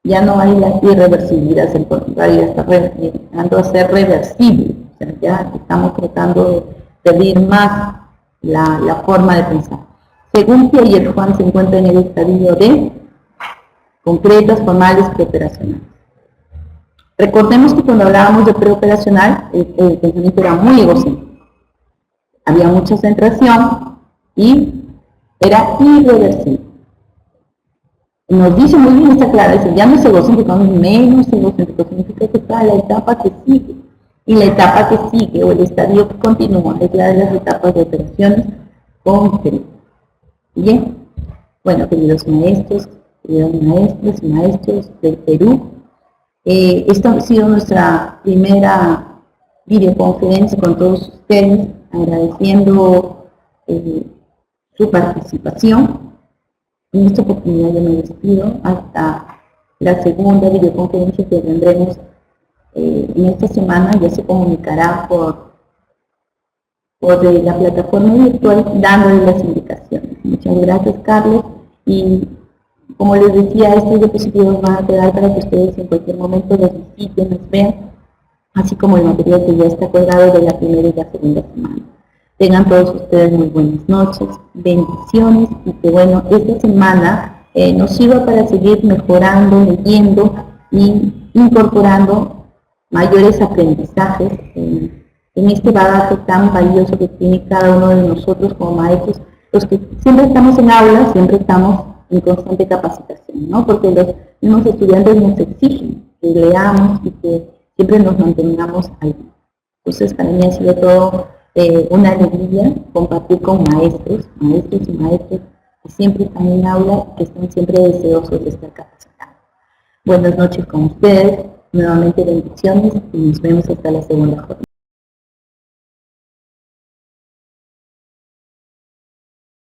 ya no hay la irreversibilidad, al contrario, ya está llegando a ser reversible. O sea, ya estamos tratando de ver más la forma de pensar. Según Piaget, Juan se encuentra en el estadio de concretas, formales, preoperacionales. Recordemos que cuando hablábamos de preoperacional, el pensamiento era muy egocéntrico. Había mucha centración y era irreversible. Nos dice muy bien esta clara, dice, ya no es egocéntrico, menos egocéntrico, significa que está la etapa que sigue. Y la etapa que sigue, o el estadio que continúa, es la de las etapas de operaciones concretas. Bien. Bueno, queridos maestros, queridas maestras y maestros del Perú, esta ha sido nuestra primera videoconferencia con todos ustedes, agradeciendo su participación. En esta oportunidad yo me despido hasta la segunda videoconferencia que tendremos en esta semana. Ya se comunicará por la plataforma virtual dándole las indicaciones. Muchas gracias, Carlos, y como les decía, estos diapositivos van a quedar para que ustedes en cualquier momento los visiten, los vean, así como el material que ya está colgado de la primera y la segunda semana. Tengan todos ustedes muy buenas noches, bendiciones, y que bueno, esta semana nos sirva para seguir mejorando, leyendo y incorporando mayores aprendizajes en este bagaje tan valioso que tiene cada uno de nosotros como maestros, los que siempre estamos en aula, siempre estamos en constante capacitación, ¿no? Porque los mismos estudiantes nos exigen que leamos y que siempre nos mantengamos ahí. Entonces, para mí ha sido todo una alegría compartir con maestros y maestras que siempre están en aula y que están siempre deseosos de estar capacitados. Buenas noches con ustedes, nuevamente bendiciones y nos vemos hasta la segunda jornada.